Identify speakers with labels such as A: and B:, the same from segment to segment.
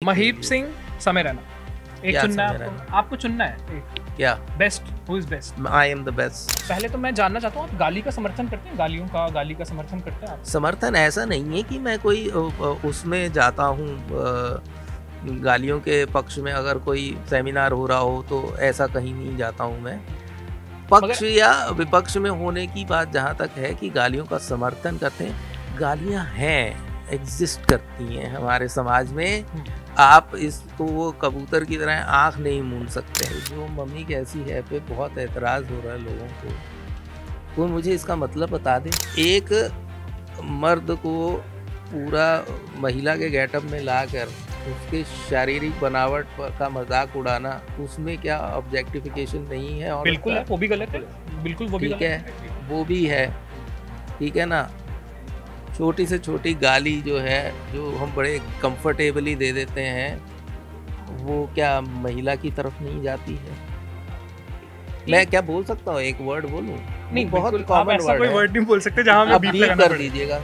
A: महीप सिंह, समय रैना, एक
B: क्या
A: चुनना
B: समय
A: है आपको चुनना है एक।
B: क्या
A: best, who is best?
B: I am the best.
A: पहले तो मैं जानना चाहता हूँ, आप गाली का समर्थन करते हैं? गाली का समर्थन करते हैं आप?
B: समर्थन ऐसा नहीं है कि मैं कोई उसमें जाता हूँ गालियों के पक्ष में। अगर कोई सेमिनार हो रहा हो तो ऐसा कहीं नहीं जाता हूँ मैं। पक्ष या विपक्ष में होने की बात जहाँ तक है कि गालियों का समर्थन करते हैं, गालियाँ हैं, एग्जिस्ट करती हैं हमारे समाज में। आप इस तो वो कबूतर की तरह आंख नहीं मूंद सकते हैं। जो मम्मी कैसी है पे बहुत एतराज़ हो रहा है लोगों को, कोई मुझे इसका मतलब बता दे। एक मर्द को पूरा महिला के गेटअप में लाकर उसके शारीरिक बनावट का मजाक उड़ाना, उसमें क्या ऑब्जेक्टिफिकेशन नहीं है? और
A: बिल्कुल है, वो भी गलत है, बिल्कुल वो भी
B: ठीक
A: गलत
B: है, वो भी है, ठीक है ना। छोटी से छोटी गाली जो है, जो हम बड़े कंफर्टेबली दे देते हैं, वो क्या महिला की तरफ नहीं जाती है? मैं क्या बोल सकता हूँ, एक वर्ड बोलूँ?
A: नहीं,
B: बहुत कॉमन वर्ड
A: कोई
B: है।
A: वर्ड नहीं बोल सकते जहाँ हमें
B: आप
A: बीप
B: बीप
A: लगाना
B: कर
A: पड़े।
B: दीजिएगा।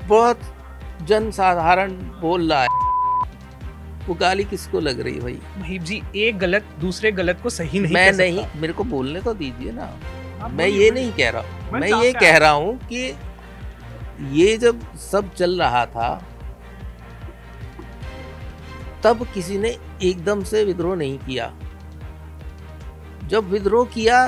B: बहुत जन साधारण बोल रहा है, वो गाली किसको लग रही है भाई?
A: महीप जी, एक गलत दूसरे गलत को सही नहीं
B: मैं
A: कह सकता।
B: नहीं, मेरे को बोलने तो दीजिए ना।
A: आप
B: मैं
A: बोलिए,
B: ये नहीं कह रहा हूँ, मैं
A: साफ
B: ये
A: क्या
B: कह
A: है?
B: रहा हूँ कि ये जब सब चल रहा था तब किसी ने एकदम से विद्रोह नहीं किया। जब विद्रोह किया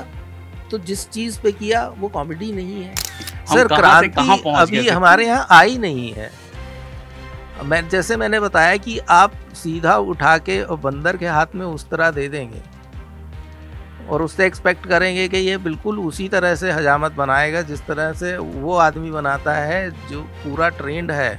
B: तो जिस चीज पे किया वो कॉमेडी नहीं है सर। क्रांति अभी हमारे यहाँ आई नहीं है। जैसे मैंने बताया कि आप सीधा उठा के बंदर के हाथ में उस तरह दे देंगे और उससे एक्सपेक्ट करेंगे कि ये बिल्कुल उसी तरह से हजामत बनाएगा जिस तरह से वो आदमी बनाता है जो पूरा ट्रेंड है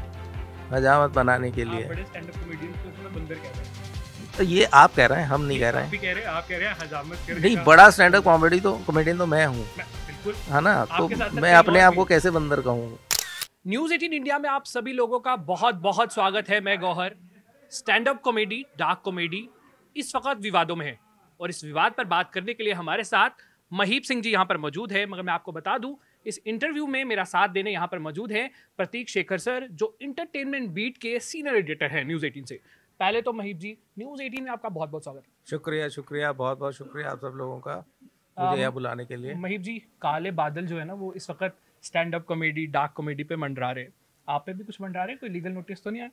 B: हजामत बनाने के लिए।
A: बड़े स्टैंड अप कॉमेडियंस को इसमें बंदर कह रहे हैं।
B: तो ये आप कह रहे हैं, हम नहीं कह रहे हैं।
A: आप कह रहे हैं हजामत कर
B: नहीं, बड़ा स्टैंड अप कॉमेडियन तो मैं हूँ,
A: बिल्कुल
B: है ना। तो मैं अपने आप को कैसे बंदर कहूँ?
A: न्यूज़ 18 इंडिया में आप सभी लोगों का बहुत बहुत स्वागत है। मैं Gauhar. Stand up comedy, dark comedy इस वक्त विवादों में है और इस विवाद पर बात करने के लिए हमारे साथ महीप सिंह जी यहाँ पर मौजूद है। मगर मैं आपको बता दूं, इस इंटरव्यू में मेरा साथ देने यहाँ पर मौजूद है प्रतीक शेखर सर, जो इंटरटेनमेंट बीट के सीनियर एडिटर हैं न्यूज़ 18 से। पहले तो महीप जी, न्यूज़ 18 में आपका बहुत बहुत स्वागत है।
B: शुक्रिया, बहुत बहुत शुक्रिया आप सब लोगों का मुझे यहाँ बुलाने के लिए।
A: महीप जी, काले बादल जो है ना, वो इस वक्त stand up comedy, dark comedy पे मंडरा रहे। आप पे भी कुछ मंडरा रहे? कोई लीगल नोटिस तो नहीं आया?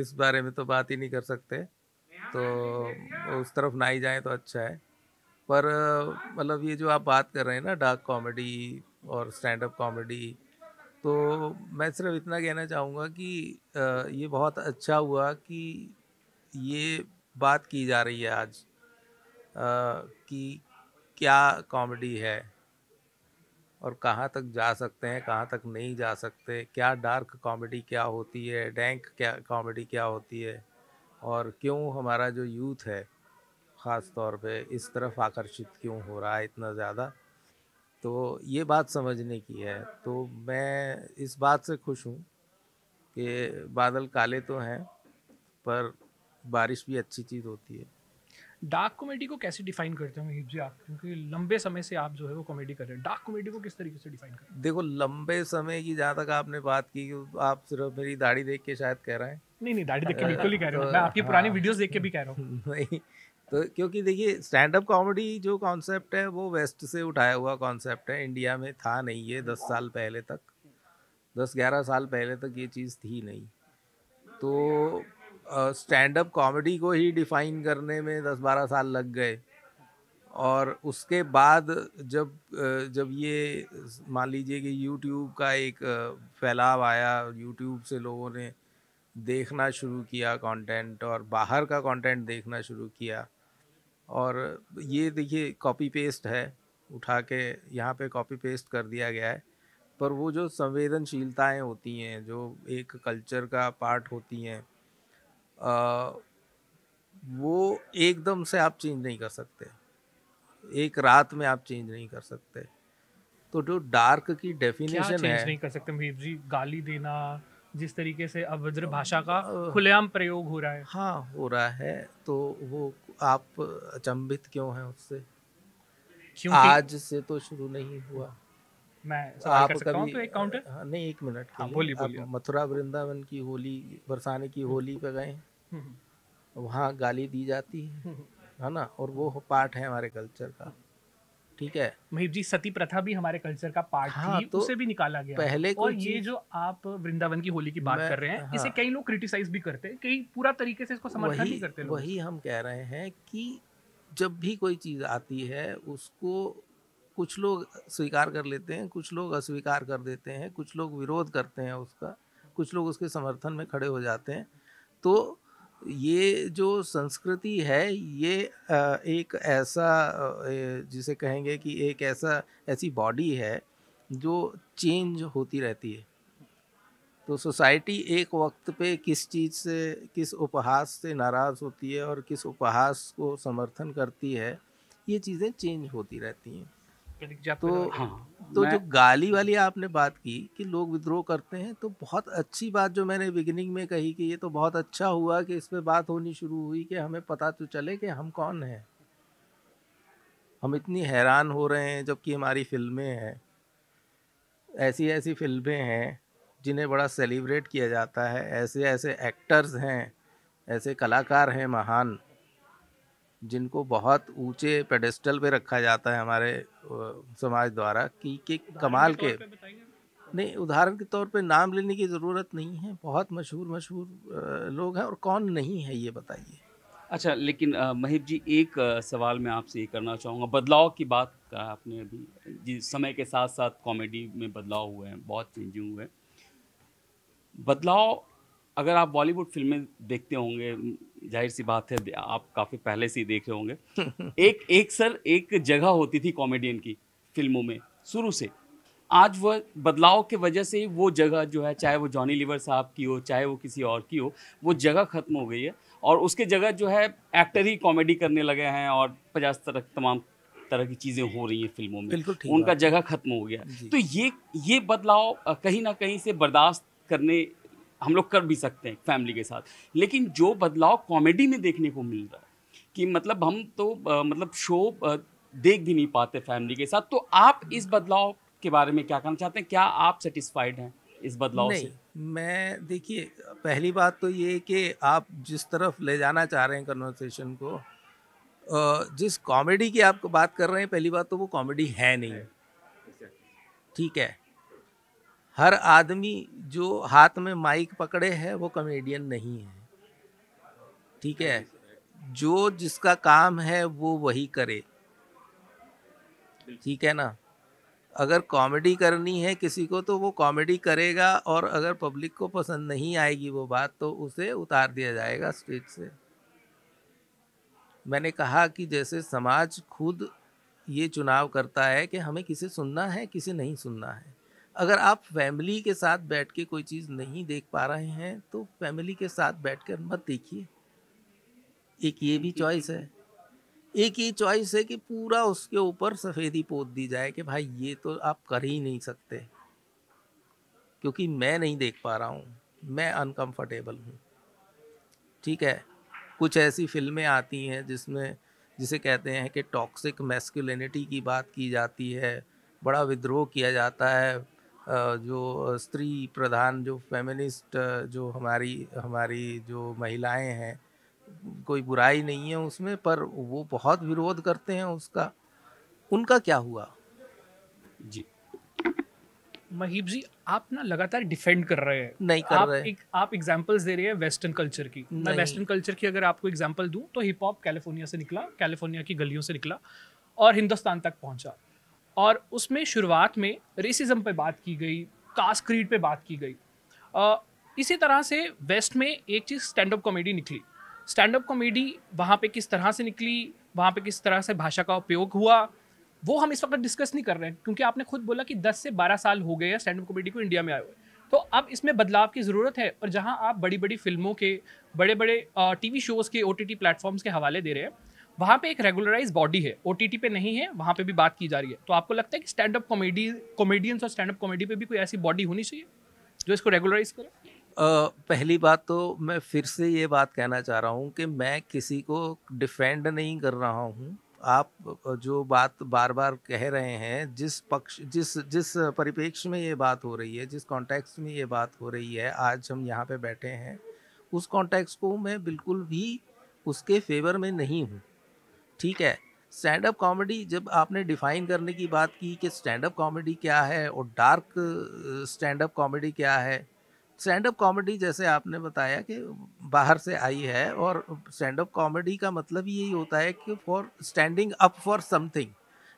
B: इस बारे में तो बात ही नहीं कर सकते, तो उस तरफ ना ही जाए तो अच्छा है। पर मतलब ये जो आप बात कर रहे हैं ना, डार्क कॉमेडी और स्टैंड अप कॉमेडी, तो मैं सिर्फ इतना कहना चाहूँगा कि ये बहुत अच्छा हुआ कि ये बात की जा रही है आज कि क्या कॉमेडी है और कहाँ तक जा सकते हैं, कहाँ तक नहीं जा सकते, क्या डार्क कॉमेडी क्या होती है, डैंक क्या कॉमेडी क्या होती है, और क्यों हमारा जो यूथ है ख़ास तौर पे इस तरफ आकर्षित क्यों हो रहा है इतना ज़्यादा। तो ये बात समझने की है। तो मैं इस बात से खुश हूँ कि बादल काले तो हैं पर बारिश भी अच्छी चीज़ होती है।
A: डार्क कॉमेडी को कैसे डिफाइन करते हो महीप जी आप? क्योंकि लंबे समय से आप जो है वो कॉमेडी कर रहे हैं, डार्क कॉमेडी को किस तरीके से डिफाइन करते हैं?
B: देखो, लंबे समय की जहाँ तक आपने बात की, आप सिर्फ मेरी दाढ़ी देख के शायद कह रहे हैं।
A: नहीं, दाढ़ी देख के बिल्कुल ही कह रहे हो, मैं आपकी पुरानी वीडियोस देख के भी कह रहा हूँ।
B: नहीं, तो क्योंकि देखिए स्टैंड अप कॉमेडी जो कॉन्सेप्ट है वो वेस्ट से उठाया हुआ कॉन्सेप्ट है। इंडिया में था नहीं ये 10 साल पहले तक, 10-11 साल पहले तक ये चीज़ थी नहीं। तो स्टैंड अप कॉमेडी को ही डिफाइन करने में 10-12 साल लग गए और उसके बाद जब ये मान लीजिए कि यूट्यूब का एक फैलाव आया, यूट्यूब से लोगों ने देखना शुरू किया कंटेंट और बाहर का कंटेंट देखना शुरू किया। और ये देखिए कॉपी पेस्ट है, उठा के यहाँ पे कॉपी पेस्ट कर दिया गया है। पर वो जो संवेदनशीलताएं होती हैं, जो एक कल्चर का पार्ट होती हैं, वो एकदम से आप चेंज नहीं कर सकते, एक रात में आप चेंज नहीं कर सकते। तो जो डार्क की डेफिनेशन है,
A: नहीं कर सकते महीप जी? गाली देना, जिस तरीके से अभद्र भाषा का खुलेआम प्रयोग हो रहा है।
B: हाँ, हो रहा है, तो वो आप अचंभित क्यों हैं उससे? आज से तो शुरू नहीं हुआ,
A: मैं सवाल
B: आप
A: कर सकता हूँ
B: कभी
A: तो एक काउंटर।
B: हाँ, नहीं, एक मिनट के
A: हाँ,
B: लिए
A: बोलिए
B: आप
A: बोलिए।
B: मथुरा वृंदावन की होली, बरसाने की होली पे गए हैं?
A: हम्म,
B: वहाँ गाली दी जाती
A: हम्म,
B: है ना, और वो पार्ट है हमारे कल्चर का। ठीक है।
A: महीप जी, सती प्रथा भी हमारे कल्चर का पार्ट
B: हाँ,
A: थी,
B: तो
A: उसे भी निकाला गया।
B: पहले
A: और
B: कोई
A: ये
B: चीज
A: जो आप वृंदावन की होली की बात
B: मैं
A: कर रहे हैं,
B: हाँ,
A: इसे कई लोग क्रिटिसाइज भी करते हैं, कई पूरा तरीके से इसको समर्थन
B: वही
A: भी करते हैं लोग
B: वही
A: इसका।
B: हम कह रहे हैं कि जब भी कोई चीज आती है उसको कुछ लोग स्वीकार कर लेते हैं, कुछ लोग अस्वीकार कर देते हैं, कुछ लोग विरोध करते हैं उसका, कुछ लोग उसके समर्थन में खड़े हो जाते हैं। तो ये जो संस्कृति है, ये एक ऐसा जिसे कहेंगे कि एक ऐसी बॉडी है जो चेंज होती रहती है। तो सोसाइटी एक वक्त पे किस चीज़ से, किस उपहास से नाराज़ होती है और किस उपहास को समर्थन करती है, ये चीज़ें चेंज होती रहती हैं।
A: प्रतीक जी, आप
B: तो
A: कोई सवाल
C: हाँ,
A: करेंगे?
B: तो
C: मैं
B: जो गाली वाली आपने बात की कि लोग विद्रोह करते हैं, तो बहुत अच्छी बात जो मैंने बिगिनिंग में कही कि ये तो बहुत अच्छा हुआ कि इस पे बात होनी शुरू हुई कि हमें पता तो चले कि हम कौन हैं। हम इतनी हैरान हो रहे हैं जबकि हमारी फिल्में हैं, ऐसी ऐसी फिल्में हैं जिन्हें बड़ा सेलिब्रेट किया जाता है, ऐसे ऐसे एक्टर्स हैं, ऐसे कलाकार हैं महान, जिनको बहुत ऊंचे पेडेस्टल पे रखा जाता है हमारे समाज द्वारा कि
A: उदाहरण
B: कमाल
A: के तौर
B: के।
A: पे बताइए।
B: नहीं, उदाहरण के तौर पे नाम लेने की ज़रूरत नहीं है, बहुत मशहूर मशहूर लोग हैं, और कौन नहीं है ये बताइए।
C: अच्छा, लेकिन महीप जी, एक सवाल मैं आपसे ये करना चाहूँगा। बदलाव की बात कहा आपने अभी, जी, समय के साथ साथ कॉमेडी में बदलाव हुए हैं, बहुत चेंजिंग हुए हैं। बदलाव, अगर आप बॉलीवुड फिल्में देखते होंगे, जाहिर सी बात है आप काफ़ी पहले से ही देख रहे होंगे। एक जगह होती थी कॉमेडियन की फिल्मों में शुरू से। आज वह बदलाव के वजह से ही वो जगह जो है, चाहे वो जॉनी लीवर साहब की हो, चाहे वो किसी और की हो, वो जगह ख़त्म हो गई है। और उसके जगह जो है एक्टर ही कॉमेडी करने लगे हैं और 50 तरह तमाम तरह की चीज़ें हो रही हैं फिल्मों में।
B: बिल्कुल ठीक
C: उनका
B: बात है
C: जगह ख़त्म हो गया है।
B: जी।
C: तो ये बदलाव कहीं न कहीं से बर्दाश्त करने हम लोग कर भी सकते हैं फैमिली के साथ। लेकिन जो बदलाव कॉमेडी में देखने को मिल रहा है कि मतलब हम तो मतलब शो देख भी नहीं पाते फैमिली के साथ। तो आप इस बदलाव के बारे में क्या कहना चाहते हैं? क्या आप सैटिस्फाइड हैं इस बदलाव
B: नहीं,
C: से?
B: मैं देखिए, पहली बात तो ये कि आप जिस तरफ ले जाना चाह रहे हैं कन्वर्सेशन को, जिस कॉमेडी की आप बात कर रहे हैं, पहली बात तो वो कॉमेडी है नहीं। ठीक है। हर आदमी जो हाथ में माइक पकड़े है वो कॉमेडियन नहीं है। ठीक है। जो जिसका काम है वो वही करे। ठीक है ना। अगर कॉमेडी करनी है किसी को तो वो कॉमेडी करेगा, और अगर पब्लिक को पसंद नहीं आएगी वो बात तो उसे उतार दिया जाएगा स्टेज से। मैंने कहा कि जैसे समाज खुद ये चुनाव करता है कि हमें किसे सुनना है, किसे नहीं सुनना है। अगर आप फैमिली के साथ बैठ के कोई चीज़ नहीं देख पा रहे हैं तो फैमिली के साथ बैठकर मत देखिए। एक ये भी चॉइस है। एक ये चॉइस है कि पूरा उसके ऊपर सफ़ेदी पोत दी जाए कि भाई ये तो आप कर ही नहीं सकते, क्योंकि मैं नहीं देख पा रहा हूँ, मैं अनकंफर्टेबल हूँ। ठीक है। कुछ ऐसी फिल्में आती हैं जिसमें, जिसे कहते हैं कि टॉक्सिक मैस्कुलिनिटी की बात की जाती है, बड़ा विद्रोह किया जाता है। जो स्त्री प्रधान, जो फेमिनिस्ट, जो हमारी हमारी जो महिलाएं हैं, कोई बुराई नहीं है उसमें, पर वो बहुत विरोध करते हैं उसका। उनका क्या हुआ?
C: जी।
A: महीप जी, आप ना लगातार डिफेंड कर रहे हैं।
B: नहीं कर
A: आप
B: रहे।
A: आप एग्जांपल्स दे रहे हैं वेस्टर्न कल्चर की। मैं
B: नहीं।
A: वेस्टर्न कल्चर की अगर आपको एग्जांपल दूं तो हिप हॉप कैलिफोर्निया से निकला, कैलिफोर्निया की गलियों से निकला और हिंदुस्तान तक पहुंचा। और उसमें शुरुआत में रेसिज्म पे बात की गई, कास्ट क्रीड पे बात की गई। इसी तरह से वेस्ट में एक चीज़ स्टैंड अप कॉमेडी निकली। स्टैंड अप कॉमेडी वहाँ पे किस तरह से निकली, वहाँ पे किस तरह से भाषा का उपयोग हुआ, वो हम इस वक्त डिस्कस नहीं कर रहे हैं, क्योंकि आपने खुद बोला कि 10 से 12 साल हो गए हैं स्टैंड अप कॉमेडी को इंडिया में आए हुए। तो अब इसमें बदलाव की ज़रूरत है। और जहाँ आप बड़ी बड़ी फिल्मों के, बड़े बड़े टीवी शोज़ के, OTT प्लेटफॉर्म्स के हवाले दे रहे हैं, वहाँ पे एक रेगुलराइज बॉडी है, OTT पे नहीं है, वहाँ पे भी बात की जा रही है। तो आपको लगता है कि स्टैंड अप कॉमेडियंस और स्टैंड अप कॉमेडी पे भी कोई ऐसी बॉडी होनी चाहिए जो इसको रेगुलराइज करे?
B: पहली बात तो मैं फिर से ये बात कहना चाह रहा हूँ कि मैं किसी को डिफेंड नहीं कर रहा हूँ, आप जो बात बार बार कह रहे हैं, जिस पक्ष जिस जिस परिप्रेक्ष्य में ये बात हो रही है, जिस कॉन्टेक्स्ट में ये बात हो रही है, आज हम यहाँ पे बैठे हैं, उस कॉन्टेक्स्ट को मैं बिल्कुल भी उसके फेवर में नहीं हूँ। ठीक है, स्टैंड अप कॉमेडी जब आपने डिफाइन करने की बात की कि स्टैंड अप कॉमेडी क्या है और डार्क स्टैंड अप कॉमेडी क्या है, स्टैंड अप कॉमेडी जैसे आपने बताया कि बाहर से आई है, और स्टैंड अप कॉमेडी का मतलब यही होता है कि for standing up for something,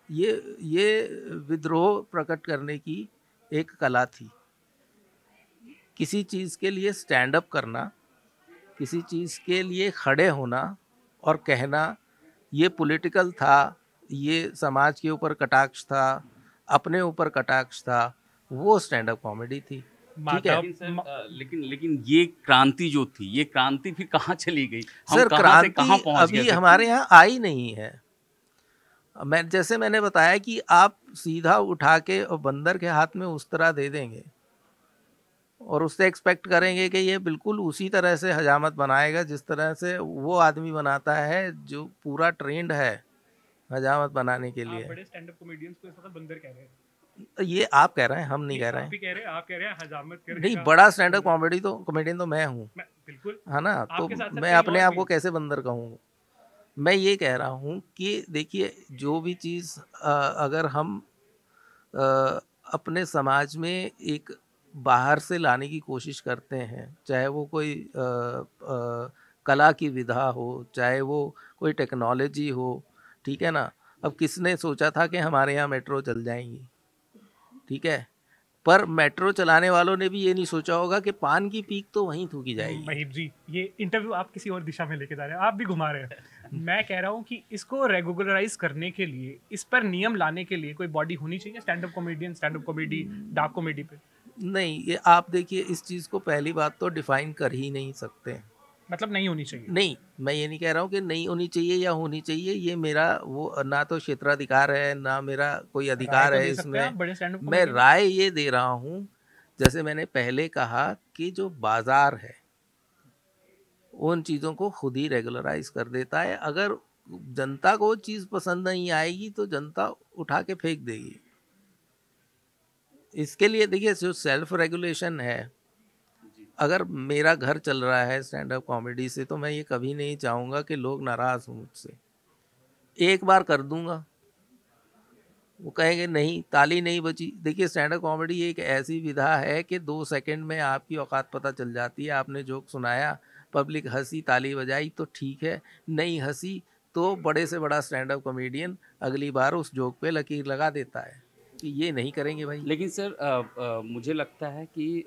B: ये विद्रोह प्रकट करने की एक कला थी। किसी चीज़ के लिए स्टैंड अप करना, किसी चीज़ के लिए खड़े होना और कहना, ये पॉलिटिकल था, ये समाज के ऊपर कटाक्ष था, अपने ऊपर कटाक्ष था, वो स्टैंड अप कॉमेडी थी। ठीक है
C: लेकिन सर लेकिन ये क्रांति जो थी, ये क्रांति फिर कहाँ चली गई? हम
B: सर,
C: कहाँ से कहाँ
B: क्रांति
C: पहुँच गए
B: अभी
C: थे?
B: हमारे यहाँ आई नहीं है। मैंने बताया कि आप सीधा उठा के और बंदर के हाथ में उस तरह दे देंगे और उससे एक्सपेक्ट करेंगे कि ये बिल्कुल उसी तरह से हजामत बनाएगा जिस तरह से वो आदमी बनाता है जो पूरा ट्रेंड है हजामत बनाने के
A: आप
B: लिए।
A: बड़े स्टैंड अप कॉमेडियंस को इस वक्त बंदर कह रहे हैं।
B: ये आप कह रहे हैं, हम नहीं कह रहे
A: आप
B: हैं।
A: भी कह रहे हैं, आप कह रहे हैं हजामत करेगा।
B: नहीं, बड़ा स्टैंड अप कॉमेडियन तो मैं हूँ,
A: बिल्कुल।
B: है ना, तो
A: आपके साथ साथ
B: मैं
A: कई
B: अपने
A: और
B: आप
A: भी।
B: को कैसे बंदर कहूँ? मैं ये कह रहा हूँ कि देखिए, जो भी चीज़ अगर हम अपने समाज में एक बाहर से लाने की कोशिश करते हैं, चाहे वो कोई कला की विधा हो, चाहे वो कोई टेक्नोलॉजी हो, ठीक है ना। अब किसने सोचा था कि हमारे यहाँ मेट्रो चल जाएंगी? ठीक है, पर मेट्रो चलाने वालों ने भी ये नहीं सोचा होगा कि पान की पीक तो वहीं थूकी जाएगी।
A: महीप जी, ये इंटरव्यू आप किसी और दिशा में लेके जा रहे हैं, आप भी घुमा रहे हैं। मैं कह रहा हूँ कि इसको रेगुलराइज करने के लिए, इस पर नियम लाने के लिए कोई बॉडी होनी चाहिए, stand up comedian, stand up comedy, dark comedy पे।
B: नहीं, ये आप देखिए, इस चीज़ को पहली बात तो डिफाइन कर ही नहीं सकते।
A: मतलब नहीं होनी चाहिए।
B: नहीं, मैं ये नहीं कह रहा हूँ कि नहीं होनी चाहिए या होनी चाहिए, ये मेरा वो ना तो क्षेत्राधिकार है, ना मेरा कोई अधिकार
A: राय तो
B: है
A: दे सकते हैं आप,
B: इसमें।
A: बड़े stand-up
B: मैं
A: comedian।
B: राय ये दे रहा हूँ, जैसे मैंने पहले कहा कि जो बाजार है उन चीज़ों को खुद ही रेगुलराइज कर देता है। अगर जनता को चीज़ पसंद नहीं आएगी तो जनता उठा के फेंक देगी। इसके लिए देखिए, जो सेल्फ रेगुलेशन है, अगर मेरा घर चल रहा है स्टैंड अप कॉमेडी से, तो मैं ये कभी नहीं चाहूँगा कि लोग नाराज़ हों मुझसे। एक बार कर दूंगा, वो कहेंगे नहीं, ताली नहीं बची। देखिए, स्टैंड अप कॉमेडी एक ऐसी विधा है कि 2 सेकंड में आपकी औकात पता चल जाती है। आपने जोक सुनाया, पब्लिक हंसी, ताली बजाई तो ठीक है, नहीं हंसी तो बड़े से बड़ा स्टैंड अप कॉमेडियन अगली बार उस जोक पे लकीर लगा देता है कि ये नहीं करेंगे भाई।
C: लेकिन सर मुझे लगता है कि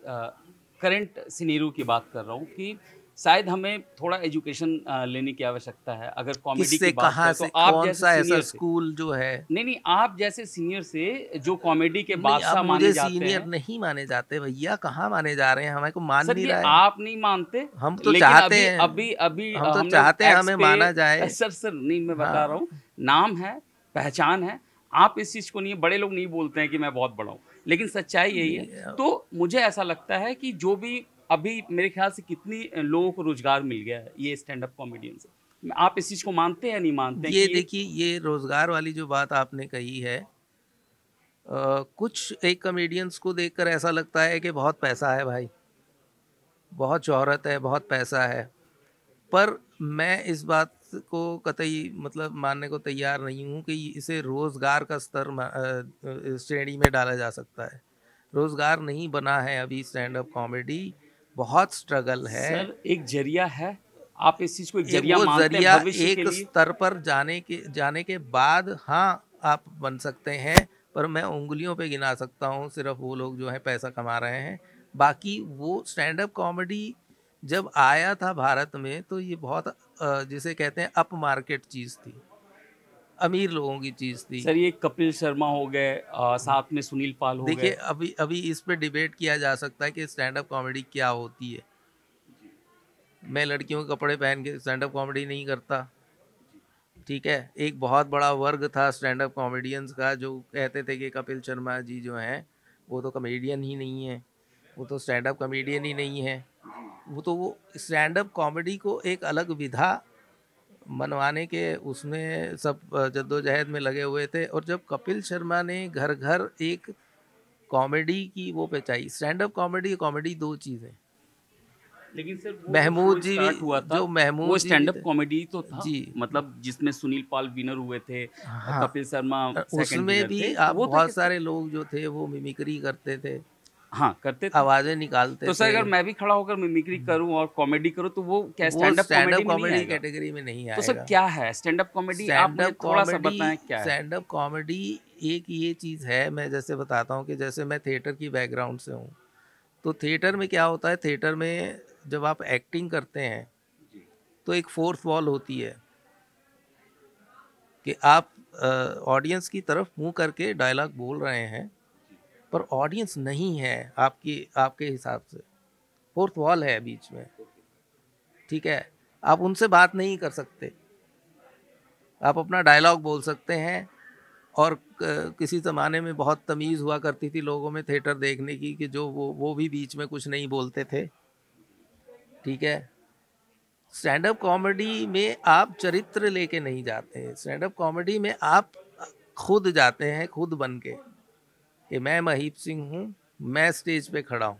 C: करंट सिनेरियो की बात कर रहा हूँ कि शायद हमें थोड़ा एजुकेशन लेने की आवश्यकता है। अगर कॉमेडी
B: किससे,
C: की बात
B: कहाँ
C: करें
B: से,
C: तो आप
B: कौन
C: जैसे
B: सा ऐसा
C: सीनियर से,
B: स्कूल जो है?
C: नहीं आप जैसे सीनियर से जो कॉमेडी के
B: नहीं,
C: बादशाह
B: अब
C: माने
B: मुझे
C: जाते
B: सीनियर
C: हैं।
B: नहीं माने जाते भैया, कहाँ माने जा रहे हैं? हमें को मान
C: सर
B: नहीं
C: ये
B: रहा है।
C: आप नहीं मानते,
B: हम तो
C: लेकिन
B: चाहते
C: अभी
B: हैं,
C: अभी अभी
B: हम तो
C: हमने
B: चाहते हैं
C: एक्स
B: हमें
C: पे
B: माना जाए।
C: सर नहीं मैं बता
B: हाँ।
C: रहा हूँ, नाम है, पहचान है। आप इस चीज़ को नहीं, बड़े लोग नहीं बोलते हैं कि मैं बहुत बड़ा हूँ, लेकिन सच्चाई यही है।
B: नहीं,
C: तो मुझे ऐसा लगता है कि जो भी अभी मेरे ख्याल से कितनी लोगों को रोजगार मिल गया है ये स्टैंड अप कॉमेडियन से। आप इस चीज़ को मानते हैं या नहीं मानते हैं
B: ये
C: कि
B: देखिए, ये रोजगार वाली जो बात आपने कही है, कुछ एक कॉमेडियंस को देखकर ऐसा लगता है कि बहुत पैसा है भाई, बहुत शोहरत है, बहुत पैसा है। पर मैं इस बात को कतई मतलब मानने को तैयार नहीं हूँ कि इसे रोजगार का स्तर श्रेणी में डाला जा सकता है। रोजगार नहीं बना है अभी स्टैंड अप कॉमेडी, बहुत स्ट्रगल है।
C: सर एक जरिया है, आप इस चीज़ को एक जरिया
B: वो
C: मानते हैं
B: जरिया
C: भविष्य के
B: एक
C: लिए?
B: स्तर पर जाने के बाद हाँ आप बन सकते हैं, पर मैं उंगलियों पे गिना सकता हूँ सिर्फ वो लोग जो है पैसा कमा रहे हैं। बाकी वो स्टैंड अप कॉमेडी जब आया था भारत में तो ये बहुत जिसे कहते हैं अप मार्केट चीज़ थी, अमीर लोगों की चीज़ थी।
C: सर ये कपिल शर्मा हो गए, साथ में सुनील पाल हो
B: देखिए,
C: गए।
B: अभी अभी इस पे डिबेट किया जा सकता है कि स्टैंड अप कॉमेडी क्या होती है। मैं लड़कियों के कपड़े पहन के स्टैंड अप कॉमेडी नहीं करता, ठीक है। एक बहुत बड़ा वर्ग था स्टैंड अप कॉमेडियंस का जो कहते थे कि कपिल शर्मा जी जो हैं वो तो कॉमेडियन ही नहीं है, वो तो स्टैंड अप कॉमेडियन ही नहीं है। वो स्टैंड अप कॉमेडी को एक अलग विधा मनवाने के उसमें सब जद्दोजहद में लगे हुए थे। और जब कपिल शर्मा ने घर घर एक कॉमेडी की वो पहुंचाई, स्टैंड अप कॉमेडी कॉमेडी दो चीज़ें।
C: लेकिन सर वो
B: महमूद
C: जो
B: जी
C: स्टार्ट हुआ था
B: जो महमूद
C: वो
B: जी
C: स्टैंड अप
B: थे,
C: कॉमेडी तो था
B: जी
C: मतलब जिसमें सुनील पाल विनर हुए थे,
B: हाँ,
C: कपिल शर्मा सेकंड
B: उसमें
C: विनर
B: भी
C: थे,
B: आप
C: वो था
B: बहुत
C: कि
B: सारे लोग जो थे वो मिमिक्री करते थे,
C: हाँ करते थे।
B: आवाजें निकालते
C: तो सर
B: थे।
C: अगर मैं भी खड़ा होकर मिमिक्री करूं और कॉमेडी करूं तो वो क्या
B: वो
C: stand up
B: stand up
C: comedy में नहीं
B: कॉमेडी
C: आएगा?
B: कैटेगरी में नहीं
C: तो सर
B: आएगा।
C: क्या है स्टैंड अप कॉमेडी? आप
B: स्टैंड
C: मुझे
B: अप
C: थोड़ा सा
B: कॉमेडी,
C: बताएं क्या है।
B: स्टैंड अप कॉमेडी एक ये चीज़ है, मैं जैसे बताता हूँ कि जैसे मैं थिएटर की बैकग्राउंड से हूँ, तो थिएटर में क्या होता है, थिएटर में जब आप एक्टिंग करते हैं तो एक फोर्थ वॉल होती है कि आप ऑडियंस की तरफ मुंह करके डायलॉग बोल रहे हैं पर ऑडियंस नहीं है आपके हिसाब से, फोर्थ वॉल है बीच में, ठीक है। आप उनसे बात नहीं कर सकते, आप अपना डायलॉग बोल सकते हैं। और किसी ज़माने में बहुत तमीज़ हुआ करती थी लोगों में थिएटर देखने की कि जो वो भी बीच में कुछ नहीं बोलते थे, ठीक है। स्टैंड अप कॉमेडी में आप चरित्र लेके नहीं जाते हैं, स्टैंड अप कॉमेडी में आप खुद जाते हैं, खुद बन के कि मैं महीप सिंह हूँ, मैं स्टेज पे खड़ा हूँ,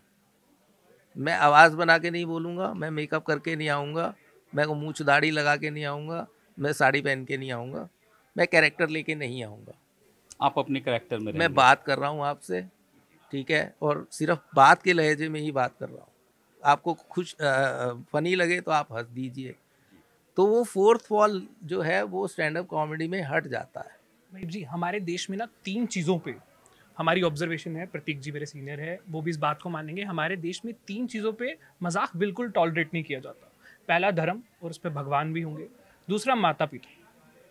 B: मैं आवाज़ बना के नहीं बोलूँगा, मैं मेकअप करके नहीं आऊँगा, मैं को मूछ दाढ़ी लगा के नहीं आऊँगा, मैं साड़ी पहन के नहीं आऊँगा, मैं कैरेक्टर लेके नहीं आऊँगा।
C: आप अपने कैरेक्टर में
B: मैं
C: रहेंगे।
B: बात कर रहा हूँ आपसे, ठीक है, और सिर्फ बात के लहजे में ही बात कर रहा हूँ। आपको खुश फनी लगे तो आप हंस दीजिए। तो वो फोर्थ वॉल जो है वो स्टैंड अप कॉमेडी में हट जाता है।
A: महीप जी, हमारे देश में ना 3 चीज़ों पे हमारी ऑब्जर्वेशन है, प्रतीक जी मेरे सीनियर है, वो भी इस बात को मानेंगे, हमारे देश में 3 चीज़ों पे मजाक बिल्कुल टॉलरेट नहीं किया जाता। पहला धर्म, और उस पर भगवान भी होंगे। दूसरा माता पिता।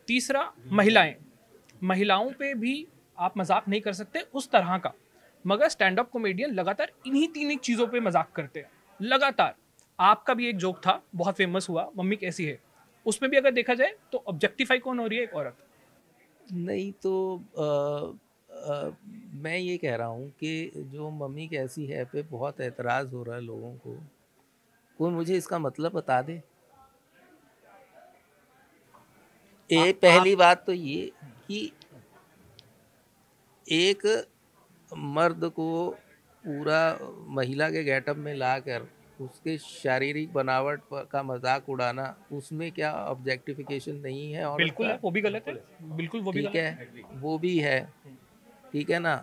A: तीसरा महिलाएं। महिलाओं पे भी आप मजाक नहीं कर सकते उस तरह का। मगर स्टैंड अप कॉमेडियन लगातार इन्हीं 3 चीज़ों पे मजाक करते हैं लगातार। आपका भी एक जोक था, बहुत फेमस हुआ, मम्मी कैसी है, उसमें भी अगर देखा जाए तो ऑब्जेक्टिफाई कौन हो रही है? एक औरत।
B: नहीं तो मैं ये कह रहा हूँ कि जो मम्मी कैसी है पे बहुत एतराज़ हो रहा है लोगों को, कोई मुझे इसका मतलब बता दे। पहली बात तो ये कि एक मर्द को पूरा महिला के गेटअप में लाकर उसके शारीरिक बनावट का मजाक उड़ाना, उसमें क्या ऑब्जेक्टिफिकेशन नहीं है? और
A: बिल्कुल है, वो भी गलत है, बिल्कुल वो भी
B: ठीक
A: गलत
B: है, वो भी है, ठीक है ना।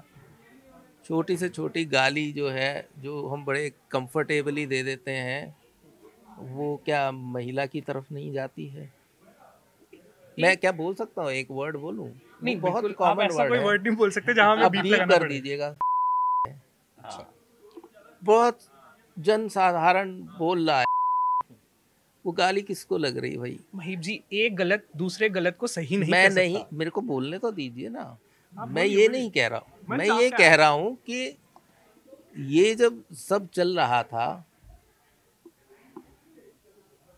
B: छोटी से छोटी गाली जो है, जो हम बड़े कंफर्टेबली दे देते हैं, वो क्या महिला की तरफ नहीं जाती है? मैं क्या बोल सकता हूँ, एक वर्ड बोलूँ?
A: नहीं,
B: बहुत
A: बिल्कुल आप
B: कॉमन
A: ऐसा
B: वर्ड
A: कोई
B: है,
A: वर्ड नहीं बोल सकते जहां हमें
B: आप
A: बीप
B: बीप
A: लगाना
B: कर
A: पड़े।
B: दीजिएगा। बहुत जन साधारण बोल रहा है, वो गाली किसको लग रही है भाई?
A: महीप जी, एक गलत दूसरे गलत को सही नहीं
B: मैं
A: कर
B: नहीं,
A: सकता।
B: मेरे को बोलने तो दीजिए ना।
A: आप
B: मैं
A: बोलिए,
B: ये
A: बोलिए।
B: नहीं कह रहा हूँ,
A: मन
B: मैं
A: साफ
B: ये
A: का
B: कह
A: है।
B: रहा हूँ कि ये जब सब चल रहा था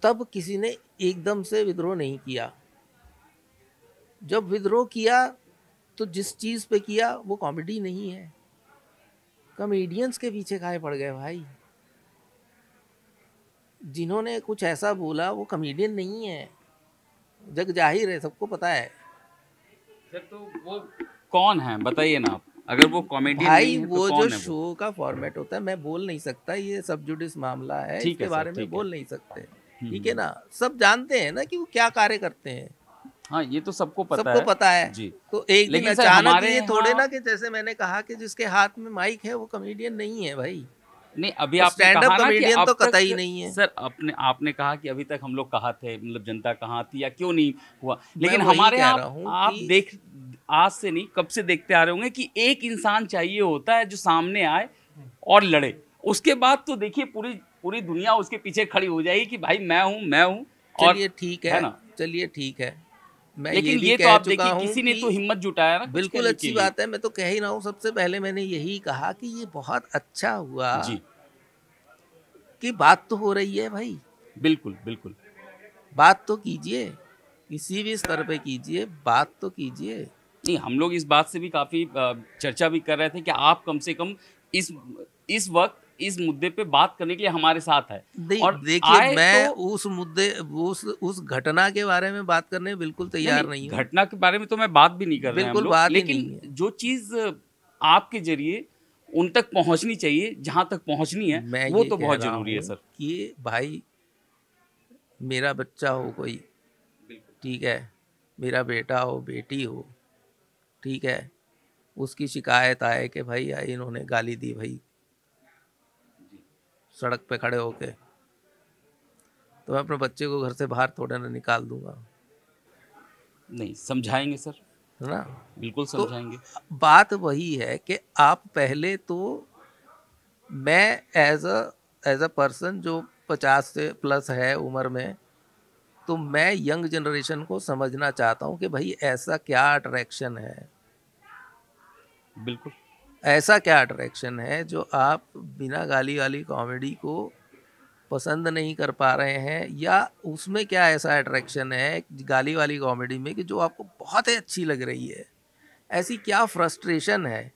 B: तब किसी ने एकदम से विद्रोह नहीं किया। जब विद्रोह किया तो जिस चीज पे किया वो कॉमेडी नहीं है। कॉमेडियंस के पीछे काहे पड़ गए भाई? जिन्होंने कुछ ऐसा बोला वो कॉमेडियन नहीं है, जग जाहिर है, सबको पता है।
C: सर तो वो कौन है बताइए ना आप, अगर वो कॉमेडियन
B: भाई
C: नहीं है तो
B: वो जो
C: कौन है वो?
B: शो का फॉर्मेट होता है, मैं बोल नहीं सकता, ये सब जुडिस मामला है,
C: ठीक है
B: इसके
C: सर,
B: बारे में
C: ठीक है।
B: बोल नहीं सकते, ठीक है ना। सब जानते हैं ना कि वो क्या कार्य करते हैं,
C: हाँ ये तो सबको पता
B: सबको
C: है
B: पता है
C: जी।
B: तो एक दिन
C: लेकिन सर
B: अचानक
C: हमारे
B: ये थोड़े
C: यहाँ
B: ना कि जैसे मैंने कहा कि जिसके हाथ में माइक है वो कॉमेडियन नहीं है भाई।
C: नहीं, अभी
B: और
C: आपने
B: stand-up
C: कहा ना कि
B: comedian
C: अब
B: तो
C: तक
B: कतई नहीं है।
C: सर आपने कहा कि अभी तक हम लोग कहाँ थे, मतलब जनता कहाँ थी या क्यों नहीं हुआ। लेकिन
B: वही
C: हमारे
B: कह
C: यहाँ
B: रहा हूँ
C: आप
B: कि-
C: देख, आज से नहीं कब से देखते आ रहे होंगे कि एक इंसान चाहिए होता है जो सामने आए और लड़े। उसके बाद तो देखिए पूरी पूरी दुनिया उसके पीछे खड़ी हो जाएगी कि भाई मैं हूँ। और
B: चलिए ठीक
C: है
B: है
C: ना,
B: चलिए ठीक है, मैं
C: लेकिन
B: भी
C: ये तो
B: कह
C: आप
B: चुका
C: देखिए
B: हूँ
C: किसी ने
B: कि
C: तो हिम्मत जुटाया ना कुछ
B: बिल्कुल
C: करने
B: अच्छी
C: के लिए।
B: बात है, मैं तो कह ही रहा हूँ। सबसे पहले मैंने यही कहा कि ये बहुत अच्छा हुआ
C: जी
B: कि बात तो हो रही है भाई,
C: बिल्कुल बिल्कुल।
B: बात तो कीजिए, किसी भी स्तर पे कीजिए, बात तो कीजिए।
C: नहीं, हम लोग इस बात से भी काफ़ी चर्चा भी कर रहे थे कि आप कम से कम इस वक्त इस मुद्दे पे बात करने के लिए हमारे साथ है।
B: नहीं,
C: और
B: देखिए
C: आए
B: मैं
C: तो
B: उस मुद्दे उस घटना के बारे में बात करने बिल्कुल तैयार नहीं हूँ।
C: घटना के बारे में तो मैं बात भी नहीं कर रहे हैं हम
B: बिल्कुल
C: लोग,
B: बात ही
C: लेकिन
B: नहीं है।
C: जो चीज आपके जरिए उन तक पहुंचनी चाहिए, जहां तक पहुंचनी है
B: मैं
C: वो
B: ये
C: तो
B: कह
C: बहुत
B: रहा
C: जरूरी है
B: हूँ
C: सर।
B: कि भाई मेरा बच्चा हो कोई, ठीक है, मेरा बेटा हो बेटी हो, ठीक है, उसकी शिकायत आए कि भाई इन्होंने गाली दी भाई सड़क पे खड़े होके, तो मैं अपने बच्चे को घर से बाहर थोड़े ना निकाल दूंगा,
C: नहीं, समझाएंगे सर,
B: है ना।
C: बिल्कुल
B: तो
C: समझाएंगे।
B: बात वही है कि आप पहले तो, मैं एज अ पर्सन जो 50 से प्लस है उम्र में, तो मैं यंग जनरेशन को समझना चाहता हूँ कि भाई ऐसा क्या अट्रैक्शन है,
C: बिल्कुल।
B: ऐसा क्या अट्रैक्शन है जो आप बिना गाली वाली कॉमेडी को पसंद नहीं कर पा रहे हैं, या उसमें क्या ऐसा अट्रैक्शन है गाली वाली कॉमेडी में कि जो आपको बहुत ही अच्छी लग रही है। ऐसी क्या फ्रस्ट्रेशन है,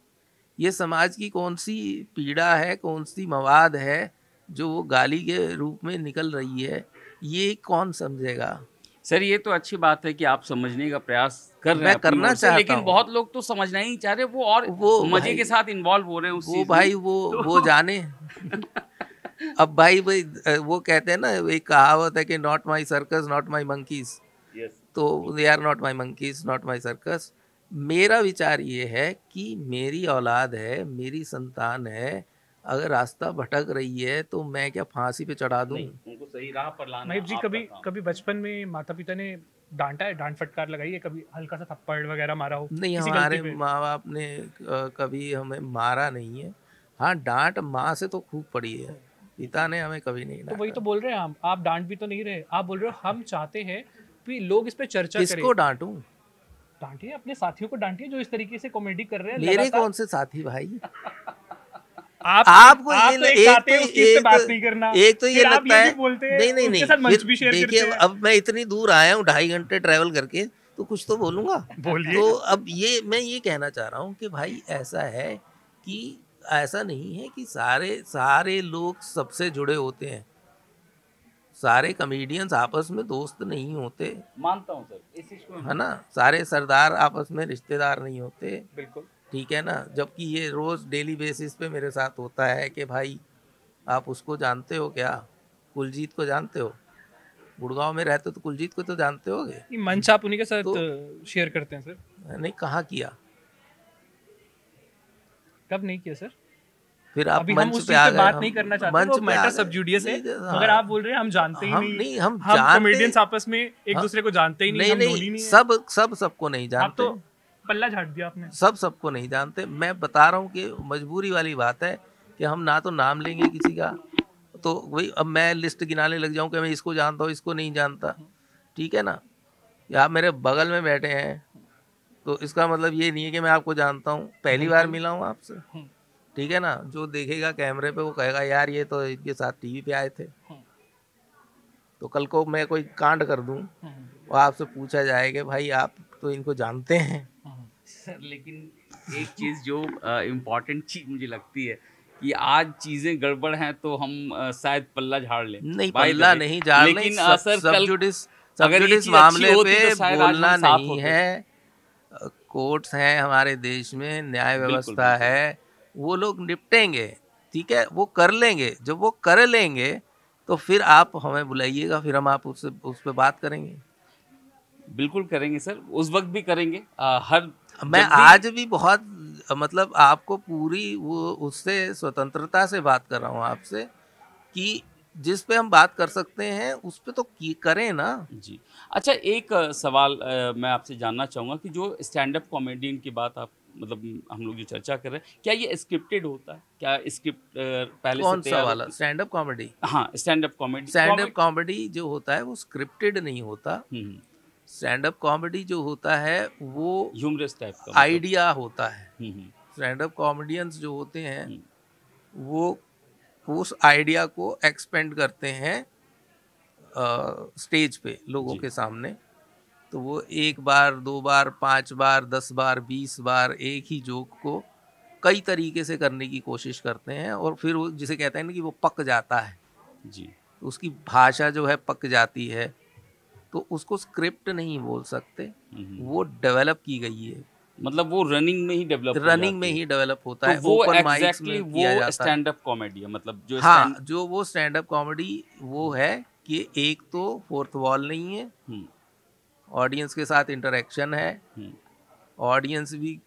B: ये समाज की कौन सी पीड़ा है, कौन सी मवाद है जो वो गाली के रूप में निकल रही है, ये कौन समझेगा।
C: सर ये तो अच्छी बात है कि आप समझने का प्रयास कर रहे
B: मैं
C: हैं अपनी
B: करना
C: ओर से,
B: चाहता
C: लेकिन
B: हूँ।
C: बहुत लोग तो समझना ही नहीं चाह रहे, वो और
B: वो
C: मजे
B: भाई
C: के साथ इन्वॉल्व हो रहे हैं उस
B: वो
C: चीज
B: भाई
C: में।
B: वो जाने। अब भाई वो कहते हैं ना, एक कहावत है कि not my circus not my monkeys,
C: yes,
B: तो they are not my monkeys not my circus. मेरा विचार ये है कि मेरी औलाद है, मेरी संतान है, अगर रास्ता भटक रही है तो मैं क्या फांसी पे चढ़ा दूं।
C: नहीं, उनको सही राह पर लाना
A: महीप जी,
C: आपका
A: कभी
C: काम।
A: कभी बचपन में माता पिता ने डांटा है, डांट फटकार लगाई है, कभी हल्का सा थप्पड़ वगैरह मारा हो
B: नहीं,
A: किसी
B: हमारे
A: गलती पे?
B: माँ बाप ने कभी हमें मारा नहीं है। हाँ, डांट माँ से तो खूब पड़ी है, पिता ने हमें कभी नहीं
A: तो वही
B: डांटा।
A: तो बोल रहे हैं हम, आप डांट भी तो नहीं रहे, आप बोल रहे हो हम चाहते हैं कि लोग इस पे चर्चा करें।
B: किसको डांटूं?
A: डांटिए अपने साथियों को, डांटिए जो इस तरीके से कॉमेडी कर रहे हैं
B: मेरे
A: लगातार।
B: कौन से साथी भाई।
A: आप
B: आपको
A: आप
B: ये
A: तो एक
B: एक
A: चाहते
B: तो
A: हैं उस चीज पे
B: एक
A: बात नहीं करना,
B: एक तो ये
A: फिर आप
B: लगता
A: ये
B: है।
A: भी बोलते हैं,
B: नहीं नहीं
A: उसके
B: नहीं,
A: साथ मंच
B: फिर
A: भी शेयर
B: देखिए,
A: करते हैं।
B: अब मैं इतनी दूर आया हूँ 2.5 घंटे ट्रैवल करके, तो कुछ तो बोलूंगा।
A: बोलिए।
B: तो अब ये मैं ये कहना चाह रहा हूँ कि भाई ऐसा है कि ऐसा नहीं है कि सारे सारे लोग सबसे जुड़े होते हैं, सारे कॉमेडियंस आपस में दोस्त नहीं होते,
C: मानता हूँ सर इस चीज को
B: है ना। सारे सरदार आपस में रिश्तेदार नहीं होते,
A: बिल्कुल।
B: ठीक है ना। जबकि ये रोज़ डेली बेसिस पे मेरे साथ होता है कि भाई आप उसको जानते हो क्या, कुलजीत को जानते हो, गुड़गांव में रहते हो तो कुलजीत को तो जानते होगे।
A: ये मंच आप उन्हीं के साथ
B: तो
A: शेयर करते हैं सर?
B: नहीं, कहाँ किया,
A: कब नहीं किया सर?
B: फिर आप
A: अभी हम
B: मंच
A: उस
B: पे
A: चीज
B: आ
A: पे
B: गए,
A: बात
B: हम
A: नहीं करना चाहते,
B: मंच
A: वो
B: पे आ
A: मैटर
B: गए।
A: सब जुडियस है।
B: नहीं,
A: मगर
B: हाँ,
A: आप बोल रहे हैं हम जानते ही
B: हम
A: नहीं,
B: नहीं, हम
A: हम
B: जानते,
A: कॉमेडियंस आपस में एक
B: हाँ,
A: दूसरे को जानते ही नहीं,
B: नहीं
A: हम
B: नहीं,
A: ढोली नहीं है।
B: सबको नहीं
A: आप
B: जानते,
A: तो पल्ला झाड़ दिया आपने।
B: सबको नहीं जानते। मैं बता रहा हूँ कि मजबूरी वाली बात है कि हम ना तो नाम लेंगे किसी का, तो वही अब मैं लिस्ट गिनाने लग जाऊँ कि मैं इसको जानता हूँ इसको नहीं जानता, ठीक है ना। या आप मेरे बगल में बैठे हैं तो इसका मतलब ये नहीं है कि मैं आपको जानता हूँ, पहली बार मिला हूँ आपसे, ठीक है ना। जो देखेगा कैमरे पे वो कहेगा यार ये तो इनके साथ टीवी पे आए थे। तो कल को मैं कोई कांड कर दूं और आपसे पूछा जाए कि भाई आप तो इनको जानते हैं।
C: सर लेकिन एक चीज जो इम्पोर्टेंट चीज मुझे लगती है कि आज चीजें गड़बड़ हैं तो हम शायद पल्ला झाड़ लें,
B: नहीं,
C: by the
B: पल्ला
C: way।
B: नहीं झाड़ना,
C: लेकिन सर कल अगर ये
B: सबजुडिस
C: चीज अच्छी
B: मामले
C: होती
B: पे
C: तो शायद आज
B: बोलना
C: हम साथ
B: नहीं
C: होते।
B: है। कोर्ट्स हैं हमारे देश में, न्याय
C: बिल्कुल,
B: व्यवस्था
C: बिल्कुल।
B: है, वो लोग निपटेंगे, ठीक है, वो कर लेंगे। जब वो कर लेंगे तो फिर आप हमें बुलाइएगा, फिर हम आप उससे उस पर बात करेंगे।
C: बिल्कुल करेंगे सर, उस वक्त भी करेंगे। हर
B: मैं
C: जब भी
B: आज भी बहुत मतलब आपको पूरी वो उससे स्वतंत्रता से बात कर रहा हूँ आपसे कि जिस पे हम बात कर सकते हैं उस पे तो करें ना।
C: जी। अच्छा एक सवाल मैं आपसे जानना चाहूँगा कि जो स्टैंड अप कॉमेडियन की बात आप मतलब हम लोग जो चर्चा कर रहे हैं, क्या ये स्क्रिप्टेड होता है? क्या स्क्रिप्ट पहले से
B: कौन सा
C: तैयार
B: वाला
C: होती
B: स्टैंड अप कॉमेडी?
C: है? हाँ, stand up comedy
B: stand up comedy जो होता है वो स्क्रिप्टेड नहीं होता।
C: हुँ,
B: स्टैंड अप कॉमेडी जो होता है वो
C: ह्यूमरस टाइप का मतलब।
B: आइडिया होता है।
C: हुँ।
B: स्टैंड अप कॉमेडियंस जो होते हैं
C: हुँ।
B: वो उस आइडिया को एक्सपेंड करते हैं स्टेज पे लोगों
C: जी।
B: के सामने। तो वो 1 बार 2 बार 5 बार 10 बार 20 बार एक ही जोक को कई तरीके से करने की कोशिश करते हैं, और फिर वो जिसे कहते हैं ना कि वो पक जाता है
C: जी।
B: उसकी भाषा जो है पक जाती है, तो उसको स्क्रिप्ट नहीं बोल सकते, वो डेवलप की गई है,
C: मतलब वो रनिंग में ही डेवलप
B: रनिंग में ही डेवलप होता है,
C: तो वो
B: ओपन माइक्स
C: एग्जैक्टली
B: में किया
C: वो
B: जाता है।
C: स्टैंड अप कॉमेडी है, मतलब जो
B: हाँ, जो वो स्टैंड अप कॉमेडी वो है कि एक तो फोर्थ वॉल नहीं है, ऑडियंस के साथ इंटरेक्शन है, ऑडियंस भी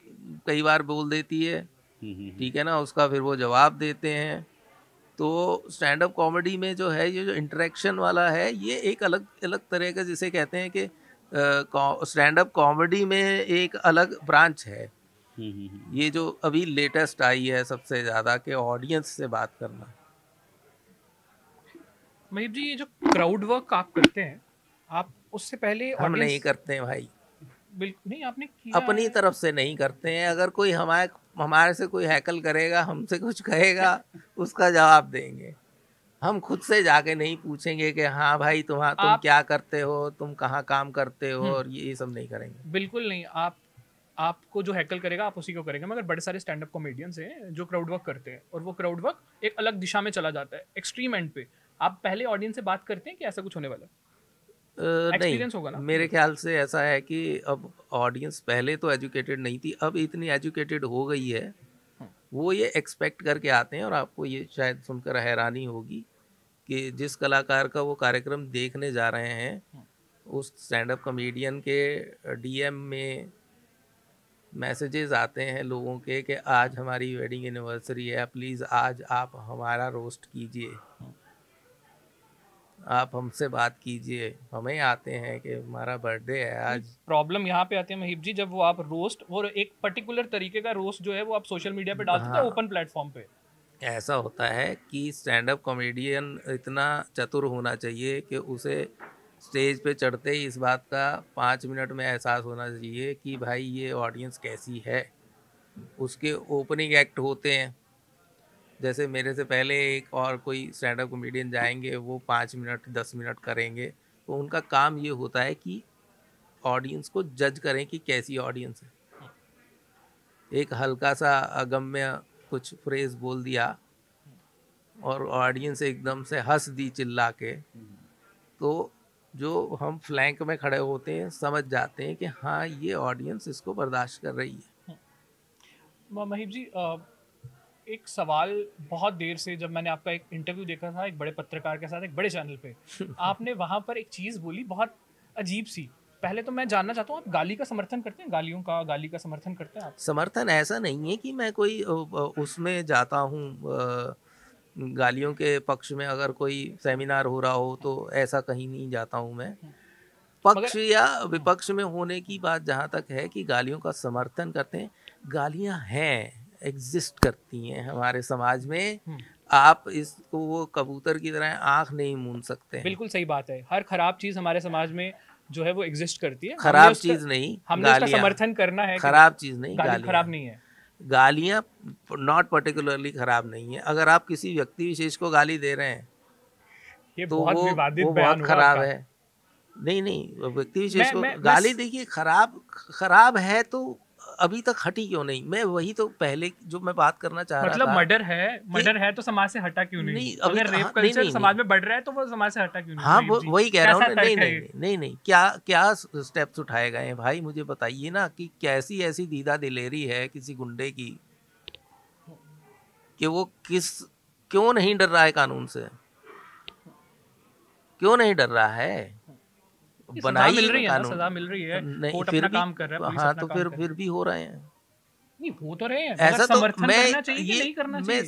B: कई बार बोल देती है, ठीक है ना, उसका फिर वो जवाब देते हैं। तो स्टैंड अप कॉमेडी में जो है ये जो इंटरेक्शन वाला है, ये एक अलग अलग तरह का, जिसे कहते हैं कि स्टैंड अप कॉमेडी में एक अलग ब्रांच है। ये जो अभी लेटेस्ट आई है सबसे ज़्यादा, के ऑडियंस से बात करना।
A: महीप जी, ये जो क्राउड वर्क आप करते हैं, आप उससे पहले
B: हम नहीं करते हैं भाई,
A: बिल्कुल नहीं, आपने किया
B: अपनी
A: है।
B: तरफ से नहीं करते हैं। अगर कोई हमारे से कोई हैकल करेगा, हमसे कुछ कहेगा, उसका जवाब देंगे। हम खुद से जाके नहीं पूछेंगे कि हाँ भाई तुम क्या करते हो, तुम कहाँ काम करते हो, और ये सब नहीं करेंगे।
A: बिल्कुल नहीं। आपको जो हैकल करेगा आप उसी को करेंगे। मगर बड़े सारे स्टैंड अप कॉमेडियंस हैं जो क्राउड वर्क करते हैं, और वो क्राउड वर्क एक अलग दिशा में चला जाता है, एक्सट्रीम एंड पे। आप पहले ऑडियंस से बात करते हैं कि ऐसा कुछ होने वाला है? एक्सपीरियंस होगा ना?
B: मेरे ख्याल से ऐसा है कि अब ऑडियंस पहले तो एजुकेटेड नहीं थी, अब इतनी एजुकेटेड हो गई है, वो ये एक्सपेक्ट करके आते हैं। और आपको ये शायद सुनकर हैरानी होगी कि जिस कलाकार का वो कार्यक्रम देखने जा रहे हैं, उस स्टैंड अप कॉमेडियन के डीएम में मैसेजेस आते हैं लोगों के कि आज हमारी वेडिंग एनिवर्सरी है, प्लीज़ आज आप हमारा रोस्ट कीजिए, आप हमसे बात कीजिए। हमें आते हैं कि हमारा बर्थडे है आज।
A: प्रॉब्लम यहाँ पे आती है महीप जी, जब वो आप रोस्ट, वो एक पर्टिकुलर तरीके का रोस्ट जो है वो आप सोशल मीडिया पे डालते हैं, ओपन प्लेटफॉर्म पे।
B: ऐसा होता है कि स्टैंड अप कॉमेडियन इतना चतुर होना चाहिए कि उसे स्टेज पे चढ़ते ही इस बात का 5 मिनट में एहसास होना चाहिए कि भाई ये ऑडियंस कैसी है। उसके ओपनिंग एक्ट होते हैं, जैसे मेरे से पहले एक और कोई स्टैंड अप कॉमेडियन जाएंगे, वो 5 मिनट 10 मिनट करेंगे, तो उनका काम ये होता है कि ऑडियंस को जज करें कि कैसी ऑडियंस है। एक हल्का सा अगम्य कुछ फ्रेज बोल दिया और ऑडियंस एकदम से हंस दी चिल्ला के, तो जो हम फ्लैंक में खड़े होते हैं समझ जाते हैं कि हाँ ये ऑडियंस इसको बर्दाश्त कर रही है।
A: महीप जी, एक सवाल, बहुत देर से जब मैंने आपका एक इंटरव्यू देखा था एक बड़े पत्रकार के साथ एक बड़े चैनल पे, आपने वहाँ पर एक चीज़ बोली बहुत अजीब सी। पहले तो मैं जानना चाहता हूँ, आप गाली का समर्थन करते हैं? गाली का समर्थन करते हैं आप?
B: समर्थन ऐसा नहीं है कि मैं कोई उसमें जाता हूँ गालियों के पक्ष में। अगर कोई सेमिनार हो रहा हो तो ऐसा कहीं नहीं जाता हूँ मैं। पक्ष या विपक्ष में होने की बात जहाँ तक है कि गालियों का समर्थन करते हैं, गालियाँ हैं, एग्जिस्ट करती हैं हमारे समाज में। आप इसको वो कबूतर की तरह आंख नहीं मूंद सकते हैं।
A: बिल्कुल सही बात है। हर खराब चीज हमारे समाज में जो है वो एग्जिस्ट करती है।
B: खराब चीज नहीं,
A: हमने उसका समर्थन करना है।
B: खराब चीज नहीं,
A: गाली खराब नहीं है।
B: गालियाँ नॉट पर्टिकुलरली खराब नहीं है। अगर आप किसी व्यक्ति विशेष को गाली दे रहे हैं
A: ये
B: तो
A: बहुत विवादित
B: वो
A: बयान
B: बहुत खराब है। नहीं, व्यक्ति विशेष को गाली देखिए खराब है तो अभी तक हटी क्यों नहीं? मैं वही तो पहले जो मैं बात करना चाह रहा था,
A: मतलब मर्डर है तो समाज से हटा क्यों नहीं? अगर रेप कल्चर समाज में बढ़ रहा है तो वो समाज से हटा क्यों नहीं?
B: हाँ, वही कह रहा हूँ। नहीं, क्या स्टेप्स उठाए गए हैं भाई? मुझे बताइए ना कि कैसी ऐसी दीदा दिलेरी है किसी गुंडे की कि वो क्यों नहीं डर रहा है कानून से? क्यों नहीं डर रहा है?
A: बनाइए कानून, सजा मिल रही है, कोर्ट अपना काम कर रहा है,
B: हाँ, तो फिर भी हो रहे हैं।
A: नहीं, हो तो रहे हैं।
B: ऐसा तो
A: समर्थन करना चाहिए कि नहीं करना चाहिए?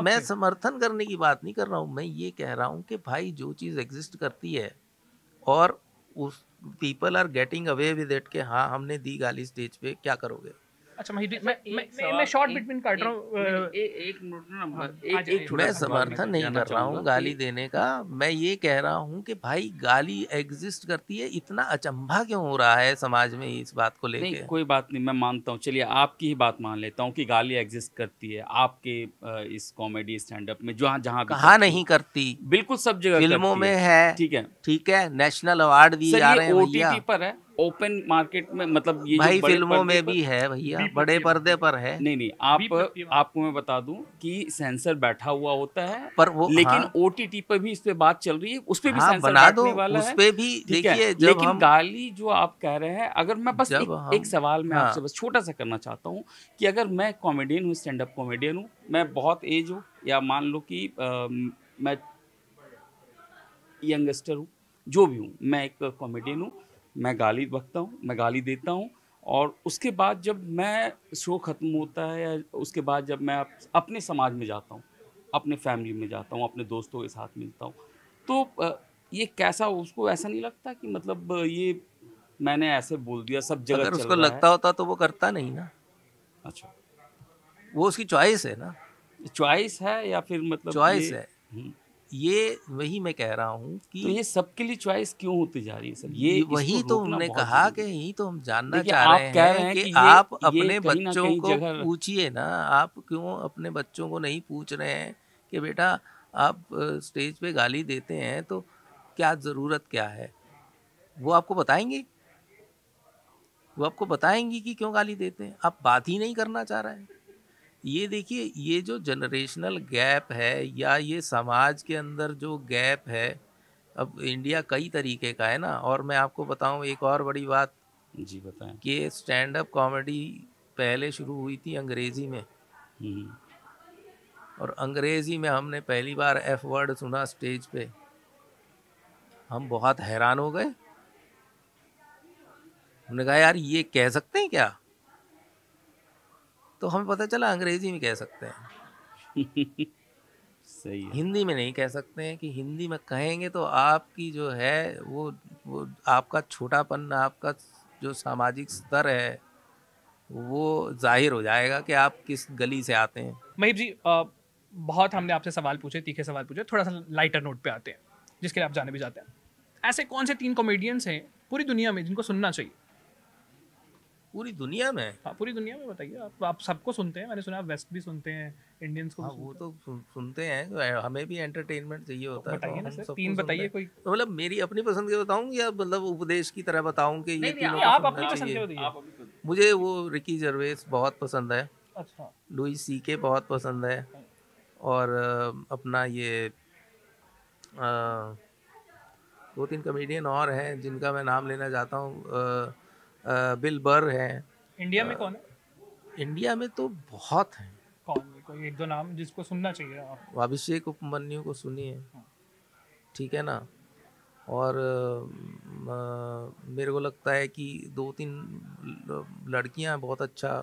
B: मैं समर्थन करने की बात नहीं कर रहा हूँ। मैं ये कह रहा हूँ कि भाई जो चीज़ एग्जिस्ट करती है और उस people are getting away with it कि हाँ हमने दी गाली स्टेज पे, क्या करोगे?
A: अच्छा मैं शॉर्ट बिटवीन काट रहा हूँ।
C: एक मिनट ना,
B: मैं समर्थन नहीं कर रहा हूँ गाली देने का। मैं ये कह रहा हूँ कि भाई गाली एग्जिस्ट करती है, इतना अचंभा क्यों हो रहा है समाज में इस बात को लेके?
C: नहीं, कोई बात नहीं, मैं मानता हूँ। चलिए आपकी ही बात मान लेता हूँ कि गाली एग्जिस्ट करती है आपके इस कॉमेडी स्टैंड अप में, जहाँ
B: कहाँ नहीं करती?
C: बिल्कुल सब जगह
B: फिल्मों में है।
C: ठीक है,
B: नेशनल अवार्ड दिए जा रहे हैं।
C: OTT पर है, ओपन मार्केट में, मतलब ये
B: भाई
C: जो बड़े
B: फिल्मों
C: पर्दे
B: में
C: पर,
B: भी है भैया,
A: बीप
B: बड़े
A: लगती है।
B: पर्दे पर है।
C: नहीं
A: बीप लगती है वहाँ।
C: आपको मैं बता दूं कि सेंसर बैठा हुआ होता है,
B: पर वो
C: लेकिन
B: हाँ
C: ओटीटी पर भी इस पे बात चल रही है, उस पे भी
B: हाँ
C: सेंसर
B: बना दो,
C: बैठने वाला
B: उस
C: है।
B: पे भी
C: ठीक है,
B: देखिए। जब
C: लेकिन
B: हम
C: गाली जो आप कह रहे हैं, अगर मैं बस
B: जब
C: एक
B: हम
C: सवाल मैं
B: हाँ
C: आपसे बस छोटा सा करना चाहता हूँ कि अगर मैं कॉमेडियन हूँ, स्टैंड अप कॉमेडियन हूँ, मैं बहुत एज हूँ, या मान लो कि मैं यंगस्टर हूँ, जो भी हूँ, मैं एक कॉमेडियन हूँ, मैं गाली बकता हूँ, मैं गाली देता हूँ, और उसके बाद जब मैं शो ख़त्म होता है, या उसके बाद जब मैं अपने समाज में जाता हूँ, अपने फैमिली में जाता हूँ, अपने दोस्तों के साथ मिलता हूँ, तो ये कैसा, उसको ऐसा नहीं लगता कि मतलब ये मैंने ऐसे बोल दिया, सब जगह
B: अगर
C: चल
B: उसको
C: रहा है?
B: लगता होता तो वो करता नहीं ना,
C: अच्छा,
B: वो उसकी चॉइस है ना,
C: चॉइस है या फिर मतलब ये?
B: चॉइस है।
C: हम्म,
B: ये वही मैं कह रहा हूँ
C: तो
B: कि
C: ये सबके लिए चॉइस क्यों होती जा रही है सर? ये इसको
B: वही तो
C: रोकना
B: हमने
C: बहुत
B: कहा कि
C: ज़रूरी है।
B: यही तो हम जानना
C: देखिए,
B: चाह रहे
C: आप कह रहे
B: हैं
C: हैं
B: कि
C: कि
B: आप
C: ये
B: अपने
C: कहीं न
B: बच्चों
C: कहीं
B: को
C: जगह।
B: पूछिए ना, आप क्यों अपने बच्चों को नहीं पूछ रहे हैं कि बेटा आप स्टेज पे गाली देते हैं तो क्या ज़रूरत क्या है? वो आपको बताएंगे, वो आपको बताएंगी कि क्यों गाली देते हैं। आप बात ही नहीं करना चाह रहे हैं। ये देखिए, ये जो जनरेशनल गैप है या ये समाज के अंदर जो गैप है, अब इंडिया कई तरीके का है ना। और मैं आपको बताऊं एक और बड़ी बात,
C: जी, बताएँ।
B: कि स्टैंड अप कॉमेडी पहले शुरू हुई थी अंग्रेज़ी में,
C: हुँ,
B: और अंग्रेज़ी में हमने पहली बार एफ वर्ड सुना स्टेज पे, हम बहुत हैरान हो गए। हमने कहा यार ये कह सकते हैं क्या? तो हमें पता चला अंग्रेज़ी में कह सकते हैं,
C: सही है।
B: हिंदी में नहीं कह सकते हैं। कि हिंदी में कहेंगे तो आपकी जो है वो आपका छोटापन, आपका जो सामाजिक स्तर है वो ज़ाहिर हो जाएगा कि आप किस गली से आते हैं।
A: महीप जी, बहुत हमने आपसे सवाल पूछे, तीखे सवाल पूछे, थोड़ा सा लाइटर नोट पे आते हैं जिसके लिए आप जाने भी जाते हैं। ऐसे कौन से 3 कॉमेडियंस हैं पूरी दुनिया में जिनको सुनना चाहिए?
B: पूरी दुनिया में?
A: हाँ, पूरी दुनिया में बताइए। आप सबको सुनते हैं, मैंने सुना आप वेस्ट भी सुनते हैं, इंडियंस को भी
B: हाँ वो
A: सुनते हैं।
B: तो सुनते हैं, हमें भी एंटरटेनमेंट चाहिए होता है तो
A: बताइए ना
B: हम
A: सर,
B: सबको
A: 3
B: सुनते
A: बताइए
B: हैं।
A: कोई।
B: तो मतलब मेरी अपनी पसंद के बताऊं या मतलब उपदेश की तरह बताऊं कि ये तीनों
A: नहीं,
B: को
A: आप
B: सुनना
A: अपनी पसंद के
B: चाहिए?
A: बताइए।
B: मुझे वो रिकी जर्वेस बहुत पसंद है,
A: अच्छा।
B: लुई सी के बहुत पसंद है, और अपना ये अ, 2-3 कॉमेडियन और हैं जिनका मैं नाम लेना चाहता हूँ। बिल बर हैं।
A: इंडिया में कौन है?
B: इंडिया में तो बहुत हैं।
A: कौन, कोई 1-2 नाम जिसको सुनना चाहिए आप?
B: अभिषेक उपमन्यु को सुनिए, ठीक है ना। और मेरे को लगता है कि 2-3 लड़कियां बहुत अच्छा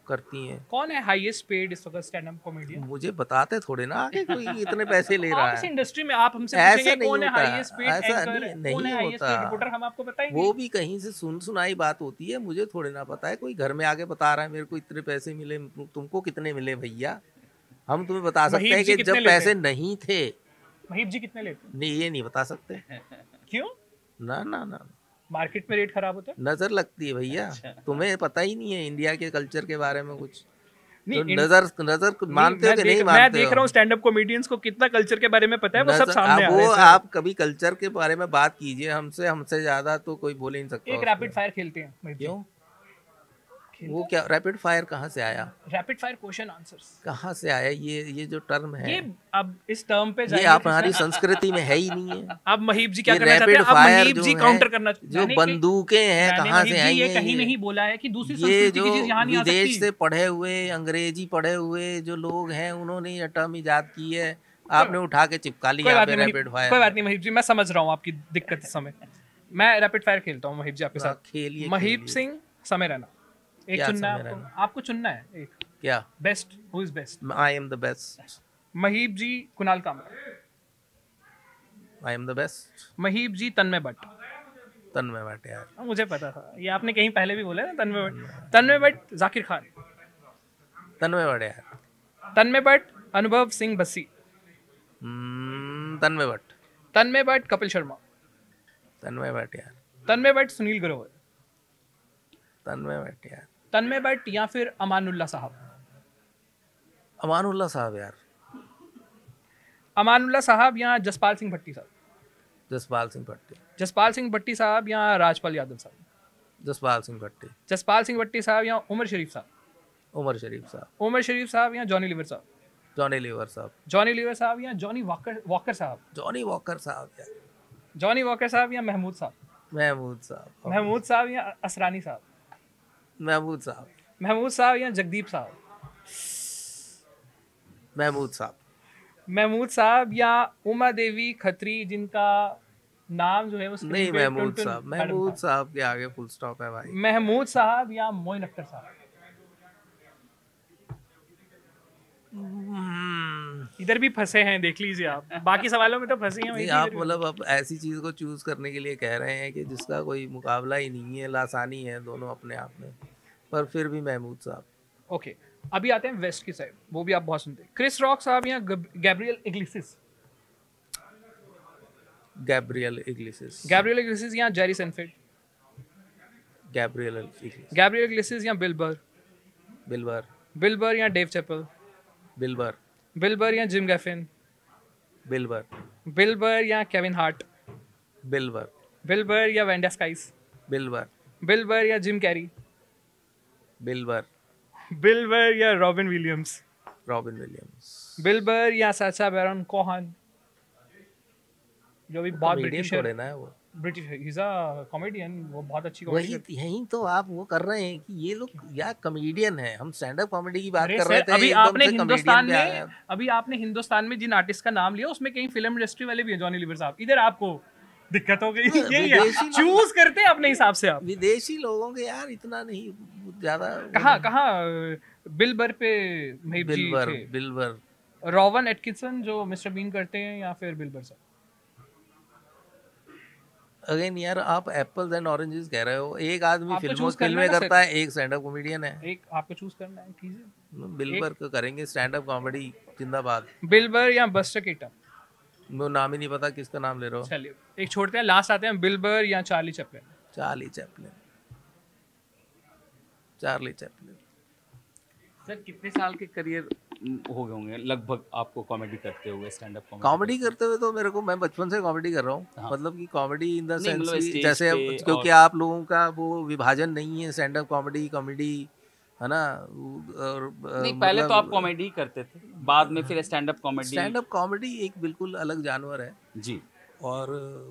B: करती हैं।
A: कौन है हाईएस्ट पेड इस वक्त स्टैंड अप कॉमेडियन?
B: मुझे बताते थोड़े ना आगे कोई इतने पैसे ले
A: आप
B: रहा
A: इस
B: है।
A: इंडस्ट्री में, आप हमसे
B: ऐसा
A: पूछेंगे
B: नहीं
A: कौन है
B: होता,
A: हाईएस्ट पेड
B: ऐसा
A: एंकर,
B: नहीं
A: कौन है
B: नहीं
A: हाईएस्ट
B: होता।
A: पेड रिपोर्टर, हम आपको बताएंगे।
B: वो भी कहीं से सुन सुनाई बात होती है, मुझे थोड़े ना पता है। कोई घर में आके बता रहा है मेरे को इतने पैसे मिले, तुमको कितने मिले भैया? हम तुम्हें बता सकते
A: महीप
B: हैं
A: जी
B: कि
A: कितने
B: जब
A: लेते
B: पैसे
A: हैं?
B: नहीं थे।
A: महीप जी कितने लेते हैं?
B: नहीं, ये नहीं बता सकते।
A: क्यों?
B: ना ना ना,
A: मार्केट में रेट खराब होता है?
B: नजर लगती है भैया। तुम्हें पता ही नहीं है इंडिया के कल्चर के बारे में कुछ।
A: नहीं
B: तो नजर नजर
A: नहीं,
B: मानते हो कि नहीं
A: मैं
B: मानते
A: देख
B: हो?
A: रहा हूँ स्टैंड अप कॉमेडियंस को कितना कल्चर के बारे में पता है, वो सब
B: नजर
A: सामने आ
B: वो
A: रहे हैं सर।
B: आप कभी कल्चर के बारे में बात कीजिए हमसे, हमसे ज्यादा तो कोई बोल ही नहीं सकता
A: एक
B: उसमें।
A: रैपिड फायर खेलते हैं महीप जी।
B: क्यों?
A: खेलते
B: वो
A: हैं?
B: क्या रैपिड फायर कहाँ से आया?
A: Rapid fire question answers.
B: कहाँ से आया ये जो टर्म है?
A: ये अब इस टर्म पे
B: ये
A: जाएंगे
B: आप
A: तो
B: हमारी
A: इसमें
B: संस्कृति में है ही नहीं है।
A: अब महीप जी क्या
B: ये
A: करना चाहते
B: रैपिड
A: हैं? अब
B: फायर
A: महीप
B: जो
A: जी
B: है,
A: काउंटर करना
B: जो बंदूकें हैं
A: मैंने
B: कहाँ
A: महीप
B: से
A: जी
B: आई
A: ये
B: हैं?
A: कहीं नहीं बोला है कि दूसरी
B: ये
A: संस्कृति
B: जो
A: की चीज यहाँ नहीं आ
B: विदेश
A: सकती।
B: से पढ़े हुए, अंग्रेजी पढ़े हुए जो लोग हैं, उन्होंने ये टर्म इजाद की है। आपने उठा के चिपका ली
A: कोई
B: यहाँ
A: बात
B: पे
A: नहीं
B: रैपिड फायर।
A: कोई बात नहीं महीप जी, मैं समझ रहा हूँ आपकी दिक्कत इस समय। मैं रैपिड फायर खेलता हूँ महीप जी आपके
B: हाँ,
A: साथ।
B: खेलिए
A: महीप
B: खेलिए।
A: सिंह, समय रैना, एक
B: क्या
A: चुनना है
B: समय
A: आपको।
B: रैना?
A: आपको चुनना है एक
B: क्या?
A: Best, who is best?
B: I am the best.
A: Mahip ji Kunal Kamra,
B: I am the best.
A: Mahip ji Tanmay Bhat.
B: Tanmay Bhat यार।
A: मुझे पता था, ये आपने कहीं पहले भी बोला है ना, तन्मय भट्ट। तन्मय भट्ट, जाकिर खान।
B: तन्मय भट्ट यार।
A: तन्मय भट्ट, अनुभव सिंह बस्सी।
B: तन्मय भट्ट।
A: तन्मय भट्ट, कपिल शर्मा।
B: तन्मय भट्ट यार।
A: तन्मय भट्ट, सुनील ग्रोवर।
B: तन्मय भट्ट यार।
A: तन्मय भट्ट या फिर अमानुल्लाह साहब।
B: अमानुल्लाह साहब यार।
A: अमानुल्लाह साहब या जसपाल सिंह भट्टी साहब।
B: जसपाल सिंह भट्टी।
A: जसपाल सिंह भट्टी साहब या राजपाल यादव साहब।
B: जसपाल सिंह भट्टी।
A: जसपाल सिंह भट्टी साहब या उमर शरीफ साहब?
B: उमर शरीफ साहब।
A: उमर शरीफ साहब या जॉनी लीवर साहब?
B: जॉनी लीवर साहब।
A: जॉनी लीवर साहब या जॉनी वॉकर साहब?
B: जॉनी वॉकर साहब या
A: जॉनी वॉकर साहब या महमूद साहब?
B: महमूद साहब।
A: महमूद साहब या असरानी साहब?
B: महमूद साहब।
A: महमूद साहब या जगदीप साहब?
B: महमूद साहब।
A: महमूद साहब या उमा देवी खत्री, जिनका नाम जो है वो screen
B: नहीं,
A: पे
B: महमूद
A: टुन-टुन
B: साहब।
A: मैडम
B: महमूद
A: था।
B: साहब के आगे फुल स्टॉप है भाई।
A: महमूद साहब या मोइन अख्तर साहब? इधर भी फंसे हैं, देख लीजिए आप। बाकी सवालों में तो फंसे हैं, वहीं
B: नहीं,
A: भी
B: आप
A: इधर भी।
B: मतलब अब ऐसी चीज को चूज करने के लिए कह रहे हैं कि जिसका कोई मुकाबला ही नहीं है, लासानी है दोनों अपने आप में, पर फिर भी महमूद साहब।
A: ओके, अभी आते हैं वेस्ट की साइड, वो भी आप बहुत सुनते हैं। क्रिस रॉक साहब या गैब्रियल इग्लेसिस?
B: गैब्रियल इग्लेसिस।
A: गैब्रियल इग्लेसिस या जेरी सेनफिल्ड?
B: गैब्रियल इग्लेसिस।
A: गैब्रियल इग्लेसिस या बिल बर?
B: बिलबर।
A: बिल बर या डेव चैपल?
B: बिलबर।
A: बिल बर या जिम गैफिन?
B: बिलबर।
A: बिल बर या केविन हार्ट?
B: बिलबर।
A: बिल बर या वैंडा स्काइस?
B: बिलबर।
A: बिल बर या जिम कैरी?
B: बिलबर।
A: बिल बर या robin Williams?
B: Robin Williams.
A: Bill बर या साचा बैरन कोहन, जो भी बहुत
B: कॉमेडियन
A: ब्रिटिश
B: थोड़े ना है वो।
A: British he is a comedian, वो बहुत अच्छी कॉमेडी
B: वही यही तो आप वो कर रहे हैं कि ये लोग यार कॉमेडियन है। हम स्टैंड अप कॉमेडी की बात
A: अरे
B: कर
A: सर,
B: रहे थे,
A: अभी
B: एकदम
A: आपने
B: से
A: हिंदुस्तान
B: comedian पे आ
A: में
B: गए।
A: अभी आपने हिंदुस्तान में जिन आर्टिस्ट का नाम लिया उसमें कहीं फिल्म इंडस्ट्री वाले भी हैं, जॉनी लीवर साहब। इधर आपको दिक्कत हो गई। यही है,
B: विदेशी लोग-
A: चूज करते हैं अपने हिसाब से आप।
B: विदेशी लोगों के यार इतना नहीं ज्यादा।
A: कहाँ कहाँ बिल बर पे महिब जी
B: बिलबर।
A: थे,
B: बिलबर।
A: रॉवन एटकिंसन जो मिस्टर बीन करते हैं, या फिर बिल बर साहब?
B: अगेन यार, आप एप्पल्स एंड ऑरेंजेस कह रहे हो। एक आदमी
A: आपको
B: फिल्मों
A: choose करना
B: फिल्में
A: है ना
B: करता है, एक स्टैंड अप कॉमेडियन है।
A: एक आपको चूज करना है, कीजिए।
B: बिलबर को करेंगे स्टैंड अप कॉमेडी जिंदाबाद।
A: बिल बर या बस्टर कीटन?
B: वो नाम ही नहीं पता किसका नाम ले रहे हो।
A: चलिए एक छोड़ते हैं, लास्ट आते हैं। बिल बर या Charlie Chaplin?
B: Charlie Chaplin. Charlie Chaplin.
C: Sir कितने साल के करियर हो गए होंगे लगभग आपको कॉमेडी करते हुए, स्टैंड अप
B: कॉमेडी करते हुए तो मेरे को, मैं बचपन से कॉमेडी कर रहा हूँ।
C: हाँ।
B: मतलब कि कॉमेडी इन द
C: नहीं, मतलब
B: सेंस
C: स्टेज
B: जैसे
C: पे
B: क्योंकि
C: और-
B: आप लोगों का वो विभाजन नहीं है, स्टैंड अप कॉमेडी कॉमेडी है ना। और
C: नहीं, पहले तो आप कॉमेडी ही करते थे, बाद में फिर stand up comedy.
B: Stand up comedy एक बिल्कुल अलग जानवर है।
C: जी,
B: और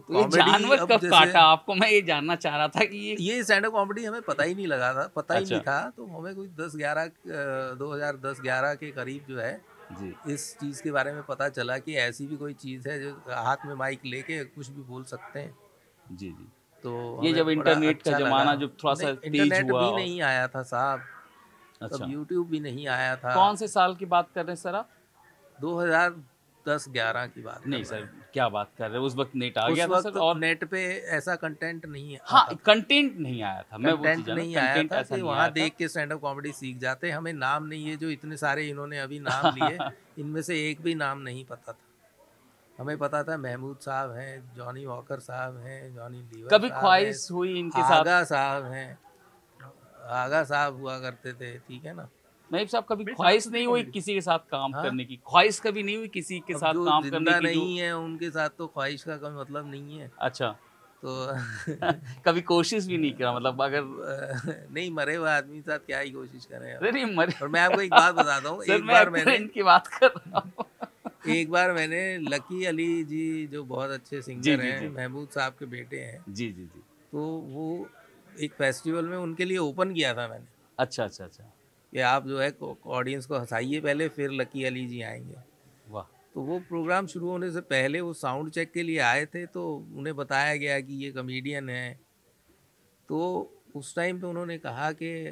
C: तो ये
B: comedy
C: जानवर
B: अब
C: कब
B: जैसे-
C: काटा आपको? मैं ये जानना चाह रहा था कि
B: ये स्टैंड अप कॉमेडी हमें पता ही नहीं लगा था, पता ही नहीं
C: अच्छा।
B: था। तो हमें कोई 2010-11 के करीब जो है
C: जी
B: इस चीज़ के बारे में पता चला कि ऐसी भी कोई चीज़ है जो हाथ में माइक लेके कुछ भी बोल सकते हैं।
C: जी जी।
B: तो
C: ये
B: हमें
C: जब
B: बड़ा
C: इंटरनेट का
B: अच्छा
C: जमाना
B: लगा।
C: जब थोड़ा सा
B: नहीं,
C: तेज
B: इंटरनेट
C: हुआ
B: भी
C: और-
B: नहीं आया था साहब।
C: अच्छा,
B: तब यूट्यूब भी नहीं आया था।
C: कौन से साल की बात कर रहे हैं सर आप?
B: 2010-11 की बात
C: नहीं
B: कर रहे
C: सर,
B: हैं।
C: क्या बात कर रहे हैं? उस वक्त नेट आ
B: उस
C: गया था
B: वक्त
C: सर, और
B: नेट पे ऐसा कंटेंट नहीं है।
C: हाँ, कंटेंट नहीं आया था। मैं वो
B: कंटेंट
C: चीज़ है ना,
B: नहीं आया
C: कंटेंट
B: था
C: ऐसा
B: कि
C: नहीं
B: वहाँ
C: आया था।
B: देख के स्टैंड अप कॉमेडी सीख जाते। हमें नाम नहीं है जो इतने सारे इन्होंने अभी नाम लिए, इनमें से एक भी नाम नहीं पता था। हमें पता था महमूद साहब हैं, जॉनी वॉकर साहब हैं, जॉनी लीवर
C: कभी
B: साहब
C: ख्वाहिश
B: हैं,
C: हुई इनके साथ?
B: आगा साहब हैं, आगा साहब हुआ करते थे, ठीक है ना।
C: महबूब साहब, कभी ख्वाहिश नहीं हुई किसी के साथ काम
B: हाँ?
C: करने की? ख्वाहिश कभी नहीं हुई किसी के
B: अब
C: साथ
B: जो
C: काम
B: जिंदा
C: करने की?
B: नहीं है उनके साथ तो ख्वाहिश का कोई मतलब नहीं है।
C: अच्छा,
B: तो
C: कभी कोशिश भी नहीं किया? मतलब अगर
B: नहीं, मरे हुए आदमी के साथ क्या ही कोशिश करें।
C: अरे नहीं मरे।
B: और मैं आपको एक बात बताता हूँ।
C: सर
B: एक
C: मैं
B: बार मैंने
C: एक्सीडेंट की बात कर रहा हूँ।
B: एक बार मैंने लकी अली जी जो बहुत अच्छे
C: जी,
B: सिंगर
C: जी,
B: हैं,
C: जी।
B: महमूद साहब के बेटे हैं,
C: जी जी जी।
B: तो वो एक फेस्टिवल में उनके लिए ओपन किया था मैंने
C: अच्छा अच्छा अच्छा,
B: कि आप जो है ऑडियंस को हंसाइए पहले, फिर लकी अली जी आएंगे।
C: वाह।
B: तो वो प्रोग्राम शुरू होने से पहले वो साउंड चेक के लिए आए थे, तो उन्हें बताया गया कि ये कॉमेडियन है। तो उस टाइम पे उन्होंने कहा कि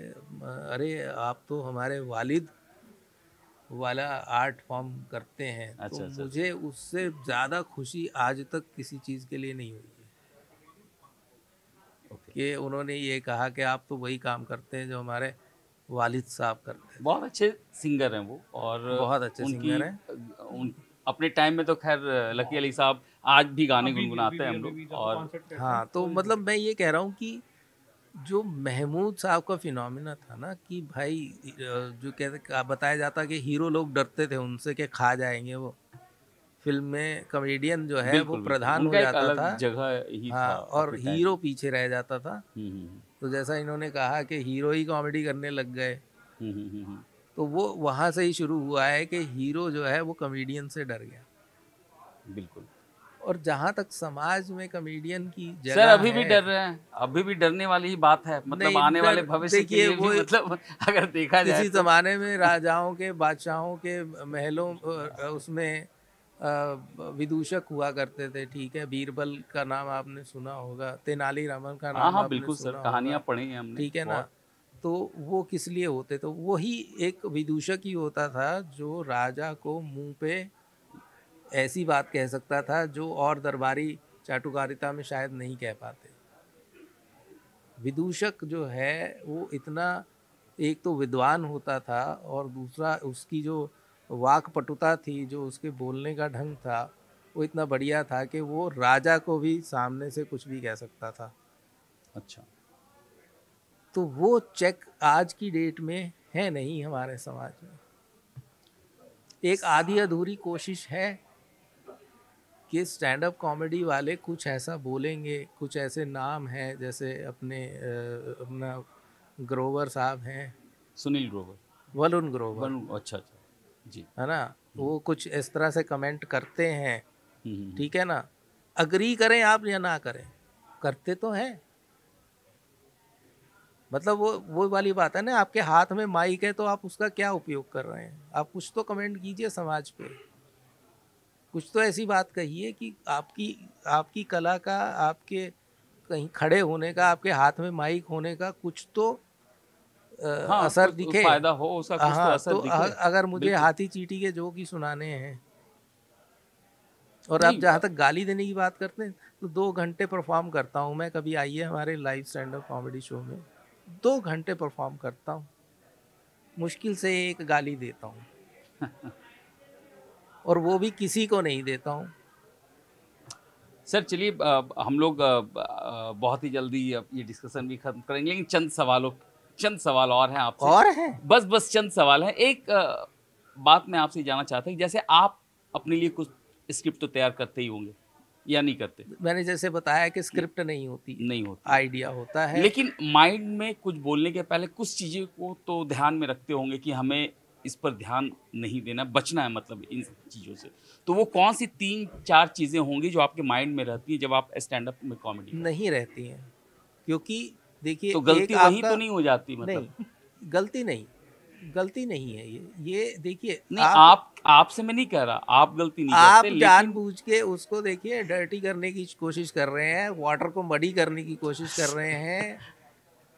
B: अरे आप तो हमारे वालिद वाला आर्ट फॉर्म करते हैं।
C: अच्छा,
B: तो
C: अच्छा,
B: मुझे उससे ज़्यादा खुशी आज तक किसी चीज़ के लिए नहीं हुई है
C: ओके,
B: कि उन्होंने ये कहा कि आप तो वही काम करते हैं जो हमारे वालिद साहब करते हैं।
C: बहुत अच्छे सिंगर हैं वो, और
B: बहुत अच्छे सिंगर हैं।
C: अपने टाइम में तो खैर लकी अली साहब आज भी गाने गुनगुनाते हैं हम लोग। और
B: हाँ, तो मतलब मैं ये कह रहा हूँ कि जो महमूद साहब का फिनोमिना था ना कि भाई जो कहते बताया जाता कि हीरो लोग डरते थे उनसे कि खा जाएंगे वो, फिल्म में कॉमेडियन जो है वो
C: बिल्कुल,
B: प्रधान हो
C: उनका एक
B: जाता
C: अलग
B: था।
C: जगह ही था
B: हाँ, और
C: अपने टाइम
B: हीरो
C: में।
B: पीछे रह जाता था। तो जैसा इन्होंने कहा कि हीरो ही कॉमेडी करने लग गए,
C: हम्म।
B: तो वो वहाँ से ही शुरू हुआ है कि हीरो जो है वो कॉमेडियन से डर गया।
C: बिल्कुल
B: और जहाँ तक समाज में कॉमेडियन की
C: सर,
B: जगह
C: अभी भी
B: है,
C: डर रहे हैं, अभी भी डरने वाली ही बात है, मतलब
B: नहीं
C: आने वाले
B: डर,
C: भविष्य के
B: देखिए
C: लिए
B: वो
C: भी, मतलब अगर देखा जाए
B: किसी
C: तो
B: जमाने में राजाओं के बादशाहों के महलों उसमें विदूषक हुआ करते थे, ठीक है। बीरबल का नाम आपने सुना होगा, तेनालीरामन का
C: हाँ
B: नाम
C: हाँ
B: आपने
C: बिल्कुल सर,
B: सुना
C: कहानियां
B: होगा,
C: पढ़ी हैं हमने
B: ठीक है ना।
C: बहुत।
B: तो वो किस लिए होते, तो वही एक विदूषक ही होता था जो राजा को मुंह पे ऐसी बात कह सकता था जो और दरबारी चाटुकारिता में शायद नहीं कह पाते। विदूषक जो है वो इतना एक तो विद्वान होता था, और दूसरा उसकी जो वाक पटुता थी, जो उसके बोलने का ढंग था, वो इतना बढ़िया था कि वो राजा को भी सामने से कुछ भी कह सकता था।
C: अच्छा,
B: तो वो चेक आज की डेट में है नहीं हमारे समाज में। एक आधी अधूरी कोशिश है कि स्टैंड अप कॉमेडी वाले कुछ ऐसा बोलेंगे, कुछ ऐसे नाम हैं जैसे अपना ग्रोवर साहब हैं,
C: सुनील ग्रोवर,
B: वरुण ग्रोवर,
C: अच्छा अच्छा, जी।
B: है ना। वो कुछ इस तरह से कमेंट करते हैं,
C: हम्म।
B: ठीक है ना। अग्री करें आप या ना करें, करते तो हैं। मतलब वो वाली बात है ना, आपके हाथ में माइक है तो आप उसका क्या उपयोग कर रहे हैं। आप कुछ तो कमेंट कीजिए समाज पे, कुछ तो ऐसी बात कहिए कि आपकी आपकी कला का, आपके कहीं खड़े होने का, आपके हाथ में माइक होने का कुछ तो
C: हाँ,
B: असर
C: कुछ
B: दिखे।
C: फायदा हो उसका, कुछ तो
B: हाँ,
C: असर
B: तो
C: दिखे।
B: अगर मुझे
C: बिल्कुल।
B: हाथी चींटी के जोक ही सुनाने हैं, और आप
C: नहीं
B: जहाँ तक गाली देने की बात करते हैं, तो 2 घंटे परफॉर्म करता हूँ मैं। कभी आइए हमारे live stand up comedy show में, 2 घंटे परफॉर्म करता हूँ, मुश्किल से एक गाली देता हूँ, और वो भी किसी को नहीं देता हूँ।
C: सर चलिए, हम लोग बहुत ही जल्दी अब ये डिस्कशन भी खत्म करेंगे, लेकिन चंद सवाल और हैं आपसे।
B: और है,
C: बस चंद सवाल हैं। एक बात मैं आपसे जानना चाहता हूँ, जैसे आप अपने लिए कुछ स्क्रिप्ट तो तैयार करते ही होंगे या नहीं करते?
B: मैंने जैसे बताया कि स्क्रिप्ट नहीं होती,
C: नहीं होती,
B: आइडिया होता है।
C: लेकिन माइंड में कुछ बोलने के पहले कुछ चीज़ें को तो ध्यान में रखते होंगे कि हमें इस पर ध्यान नहीं देना, बचना है मतलब इन चीज़ों से। तो वो कौन सी 3-4 चीज़ें होंगी जो आपके माइंड में रहती है जब आप स्टैंड अप में कॉमेडी करते
B: नहीं रहती हैं, क्योंकि देखिए
C: हैं? तो
B: एक
C: गलती वही
B: आपका
C: तो नहीं हो जाती मतलब?
B: नहीं, गलती नहीं है ये देखिए
C: नहीं, आप आपसे मैं नहीं कह रहा, आप गलती नहीं
B: आप
C: करते, लेकिन
B: जानबूझ के उसको देखिए डर्टी करने की कोशिश कर रहे हैं, वाटर को मडी करने की कोशिश कर रहे हैं।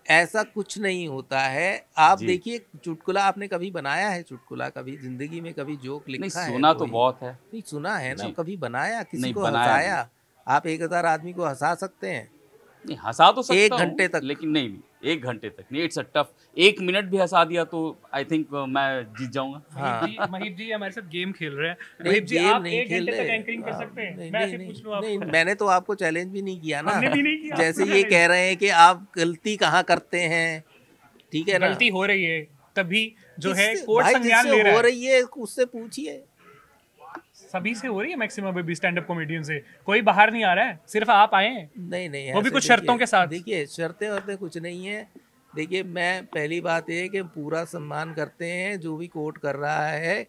B: ऐसा कुछ नहीं होता है। आप
C: जी।
B: देखिए, चुटकुला आपने कभी बनाया है? चुटकुला कभी जिंदगी में कभी जोक
C: नहीं,
B: लिखा है
C: सुना तो
B: कोई?
C: बहुत है।
B: नहीं सुना है ना,
C: जी।
B: कभी बनाया किसी
C: नहीं,
B: को
C: बनाया नहीं।
B: हंसाया? आप 1000 आदमी को हंसा सकते हैं
C: नहीं, हंसा तो सकता
B: 1
C: हूँ,
B: घंटे तक?
C: लेकिन नहीं 1 घंटे तक नहीं, इट्स अ टफ। 1 मिनट भी हंसा दिया तो आई थिंक मैं जीत जाऊंगा।
B: हाँ,
A: महीप जी हमारे साथ गेम खेल रहे हैं।
B: नहीं
A: महीप जी,
B: गेम
A: आप
B: नहीं
A: 1
B: खेल
A: घंटे तक
B: रहे।
A: एंकरिंग कर सकते हैं?
B: नहीं
A: मैं
B: नहीं
A: ऐसे
B: नहीं
A: पूछ लूं
B: नहीं,
A: आपको?
B: मैंने तो आपको चैलेंज भी नहीं किया ना।
A: हमने भी नहीं किया
B: जैसे
A: आपको
B: ये
A: challenge।
B: कह रहे हैं कि आप गलती कहाँ करते हैं, ठीक है ना।
A: गलती हो रही है तभी जो है
B: किससे-
A: कोर्ट
B: भाई
A: संज्ञान
B: जिससे
A: ले रहा
B: हो
A: है।
B: रही है उससे पूछिए।
A: सभी से हो रही है मैक्सिमम अभी स्टैंड अप कॉमेडियन से। कोई बाहर नहीं आ रहा है, सिर्फ आप आए हैं,
B: नहीं नहीं,
A: वो भी
B: ऐसे
A: कुछ शर्तों के साथ।
B: देखिए शर्तें वर्तें कुछ नहीं है। देखिए, मैं पहली बात ये है कि पूरा सम्मान करते हैं जो भी कोर्ट कर रहा है।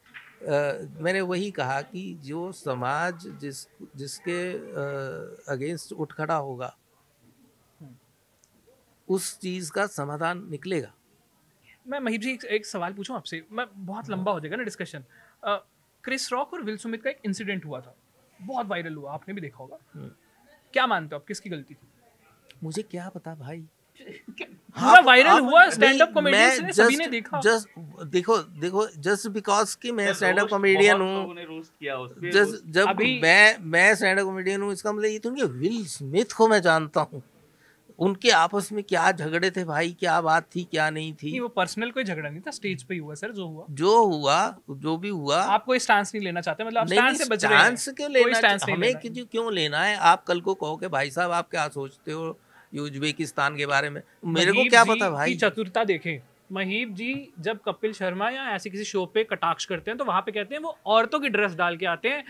B: मैंने वही कहा कि जो समाज जिसके अगेंस्ट उठ खड़ा होगा, उस चीज का समाधान निकलेगा।
A: मैं महीप जी एक सवाल पूछूं आपसे, मैं बहुत लंबा हो जाएगा ना डिस्कशन। क्रिस रॉक और विल स्मिथ का एक इंसिडेंट हुआ था, बहुत वायरल हुआ, आपने भी देखा होगा। क्या मानते हो आप, किसकी गलती थी?
B: मुझे क्या पता भाई,
A: पूरा वायरल
B: आप-
A: हुआ, स्टैंड अप
B: नहीं,
A: कॉमेडियंस
B: मैं
A: ने, सभी ने देखा।
B: देखो जस्ट बिकॉज कि मैं स्टैंड अप कॉमेडियन हूँ, जब
A: अभी-
B: मैं स्टैंड अप कॉमेडियन हूँ, इसका मतलब ये तो नहीं कि विल स्मिथ को मैं जानता हूँ। उनके आपस में क्या झगड़े थे भाई, क्या बात थी, क्या नहीं थी।
A: नहीं, वो पर्सनल कोई झगड़ा नहीं था, स्टेज पे ही हुआ सर, जो हुआ।
B: जो भी हुआ,
A: आप कोई स्टांस नहीं लेना चाहते, मतलब आप
B: नहीं
A: स्टांस से बच रहे हैं?
B: स्टांस क्यों
A: कोई
B: लेना,
A: स्टांस नहीं
B: हमें
A: लेना।
B: क्यों लेना है? आप कल को कहो कि भाई साहब आप क्या सोचते हो उज्बेकिस्तान के बारे में, मेरे को
A: महीप
B: क्या
A: जी
B: पता
A: की
B: भाई।
A: चतुरता देखें, महीप जी जब कपिल शर्मा या ऐसे किसी शो पे कटाक्ष करते हैं तो वहां पे कहते हैं वो औरतों की ड्रेस डाल के आते हैं,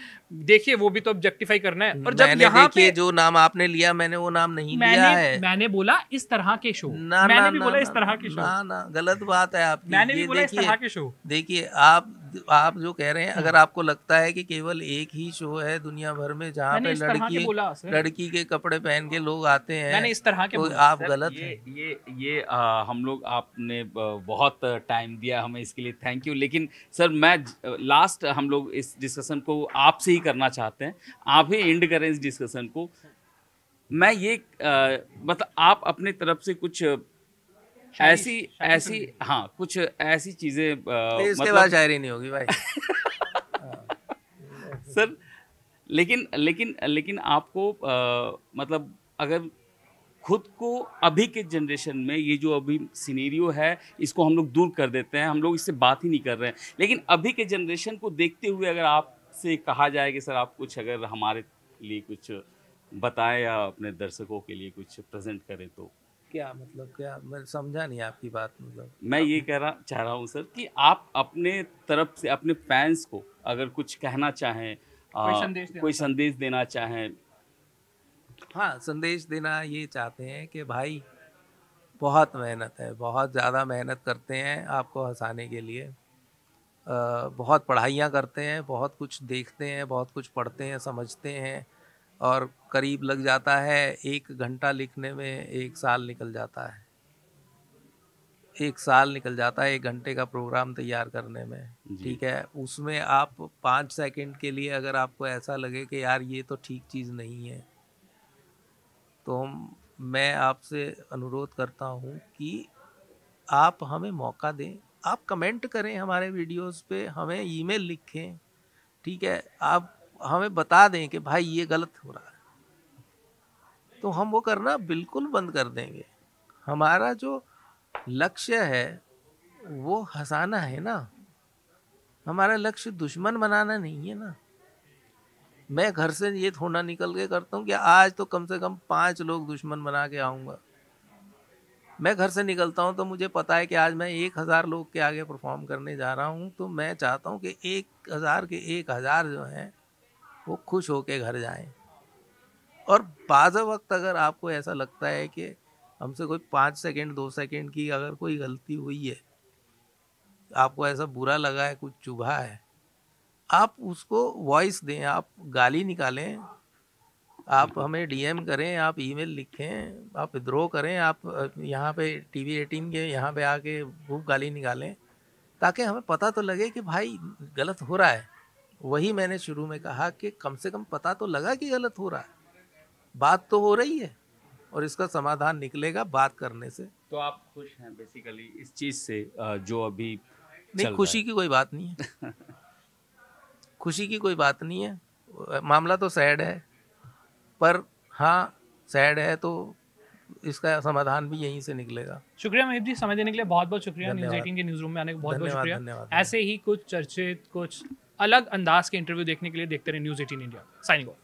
A: देखिए वो भी तो ऑब्जेक्टिफाई करना है। और जब
B: मैंने
A: यहाँ
B: देखिए
A: पे
B: जो नाम आपने लिया मैंने वो नाम नहीं लिया है।
A: मैंने बोला इस तरह के शो,
B: ना
A: मैंने
B: ना
A: भी
B: ना
A: बोला
B: ना
A: इस तरह के शो,
B: ना ना गलत बात है आपकी।
A: मैंने भी
B: ये
A: बोला इस तरह के शो।
B: देखिए आप जो कह रहे हैं, अगर आपको लगता है कि केवल एक ही शो है दुनिया भर में जहाँ
A: मैंने
B: पे
A: इस तरह के बोला सर।
B: लड़की के कपड़े पहन के लोग आते हैं,
A: मैंने इस तरह के
B: तो
A: बोला।
B: आप गलत हैं।
C: ये हम लोग आपने बहुत टाइम दिया हमें, इसके लिए थैंक यू। लेकिन सर मैं लास्ट हम लोग इस डिस्कशन को आपसे ही करना चाहते हैं, आप ही एंड करें इस डिस्कशन को। मैं ये मतलब आप अपने तरफ से कुछ ऐसी हाँ कुछ ऐसी चीजें
B: इसके बाद शायरी नहीं होगी भाई।
C: सर लेकिन आपको मतलब अगर खुद को अभी के जनरेशन में, ये जो अभी सिनेरियो है इसको हम लोग दूर कर देते हैं, हम लोग इससे बात ही नहीं कर रहे हैं, लेकिन अभी के जनरेशन को देखते हुए अगर आपसे कहा जाए कि सर आप कुछ अगर हमारे लिए कुछ बताएं या अपने दर्शकों के लिए कुछ प्रेजेंट करें, तो
B: क्या मतलब, क्या मैं समझा नहीं आपकी बात। मतलब
C: मैं ये चाह रहा हूँ सर कि आप अपने तरफ से अपने फैंस को अगर कुछ कहना चाहें, कोई संदेश देना चाहें।
B: हाँ, संदेश देना ये चाहते हैं कि भाई बहुत मेहनत है, बहुत ज़्यादा मेहनत करते हैं आपको हंसाने के लिए, बहुत पढ़ाइयाँ करते हैं, बहुत कुछ देखते हैं, बहुत कुछ पढ़ते हैं, समझते हैं, और करीब लग जाता है 1 घंटा लिखने में 1 साल निकल जाता है। 1 साल निकल जाता है 1 घंटे का प्रोग्राम तैयार करने में, ठीक है। उसमें आप 5 सेकंड के लिए अगर आपको ऐसा लगे कि यार ये तो ठीक चीज़ नहीं है, तो मैं आपसे अनुरोध करता हूँ कि आप हमें मौका दें, आप कमेंट करें हमारे वीडियोस पे, हमें ईमेल लिखें, ठीक है। आप हमें बता दें कि भाई ये गलत हो रहा है, तो हम वो करना बिल्कुल बंद कर देंगे। हमारा जो लक्ष्य है वो हंसाना है ना, हमारा लक्ष्य दुश्मन बनाना नहीं है ना। मैं घर से ये थोड़ा निकल के करता हूँ कि आज तो कम से कम 5 लोग दुश्मन बना के आऊँगा। मैं घर से निकलता हूँ तो मुझे पता है कि आज मैं 1000 लोग के आगे परफॉर्म करने जा रहा हूँ, तो मैं चाहता हूँ कि 1000 के 1000 जो हैं वो खुश होके घर जाएं। और बाज़ वक्त अगर आपको ऐसा लगता है कि हमसे कोई 5 सेकंड 2 सेकंड की अगर कोई गलती हुई है, आपको ऐसा बुरा लगा है, कुछ चुभा है, आप उसको वॉइस दें, आप गाली निकालें, आप हमें डीएम करें, आप ईमेल लिखें, आप विद्रोह करें, आप यहाँ पे TV 18 के यहाँ पे आके खूब गाली निकालें, ताकि हमें पता तो लगे कि भाई गलत हो रहा है। वही मैंने शुरू में कहा कि कम से कम पता तो लगा कि गलत हो रहा है, बात तो हो रही है और इसका समाधान निकलेगा बात करने से।
C: तो आप खुश हैं बेसिकली इस चीज़ से जो अभी
B: नहीं, खुशी की कोई बात नहीं है। खुशी की कोई बात नहीं है, मामला तो सैड है, पर हाँ सैड है तो इसका समाधान भी यहीं से निकलेगा।
A: शुक्रिया महीप जी, समय देने के लिए बहुत बहुत शुक्रिया। न्यूज़
B: धन्यवाद।
A: 18 के न्यूज़ रूम में आने का बहुत बहुत
B: धन्यवाद,
A: शुक्रिया।
B: धन्यवाद।
A: ऐसे ही कुछ चर्चित, कुछ अलग अंदाज के इंटरव्यू देखने के लिए देखते रहे न्यूज़ 18 इंडिया। Signing off.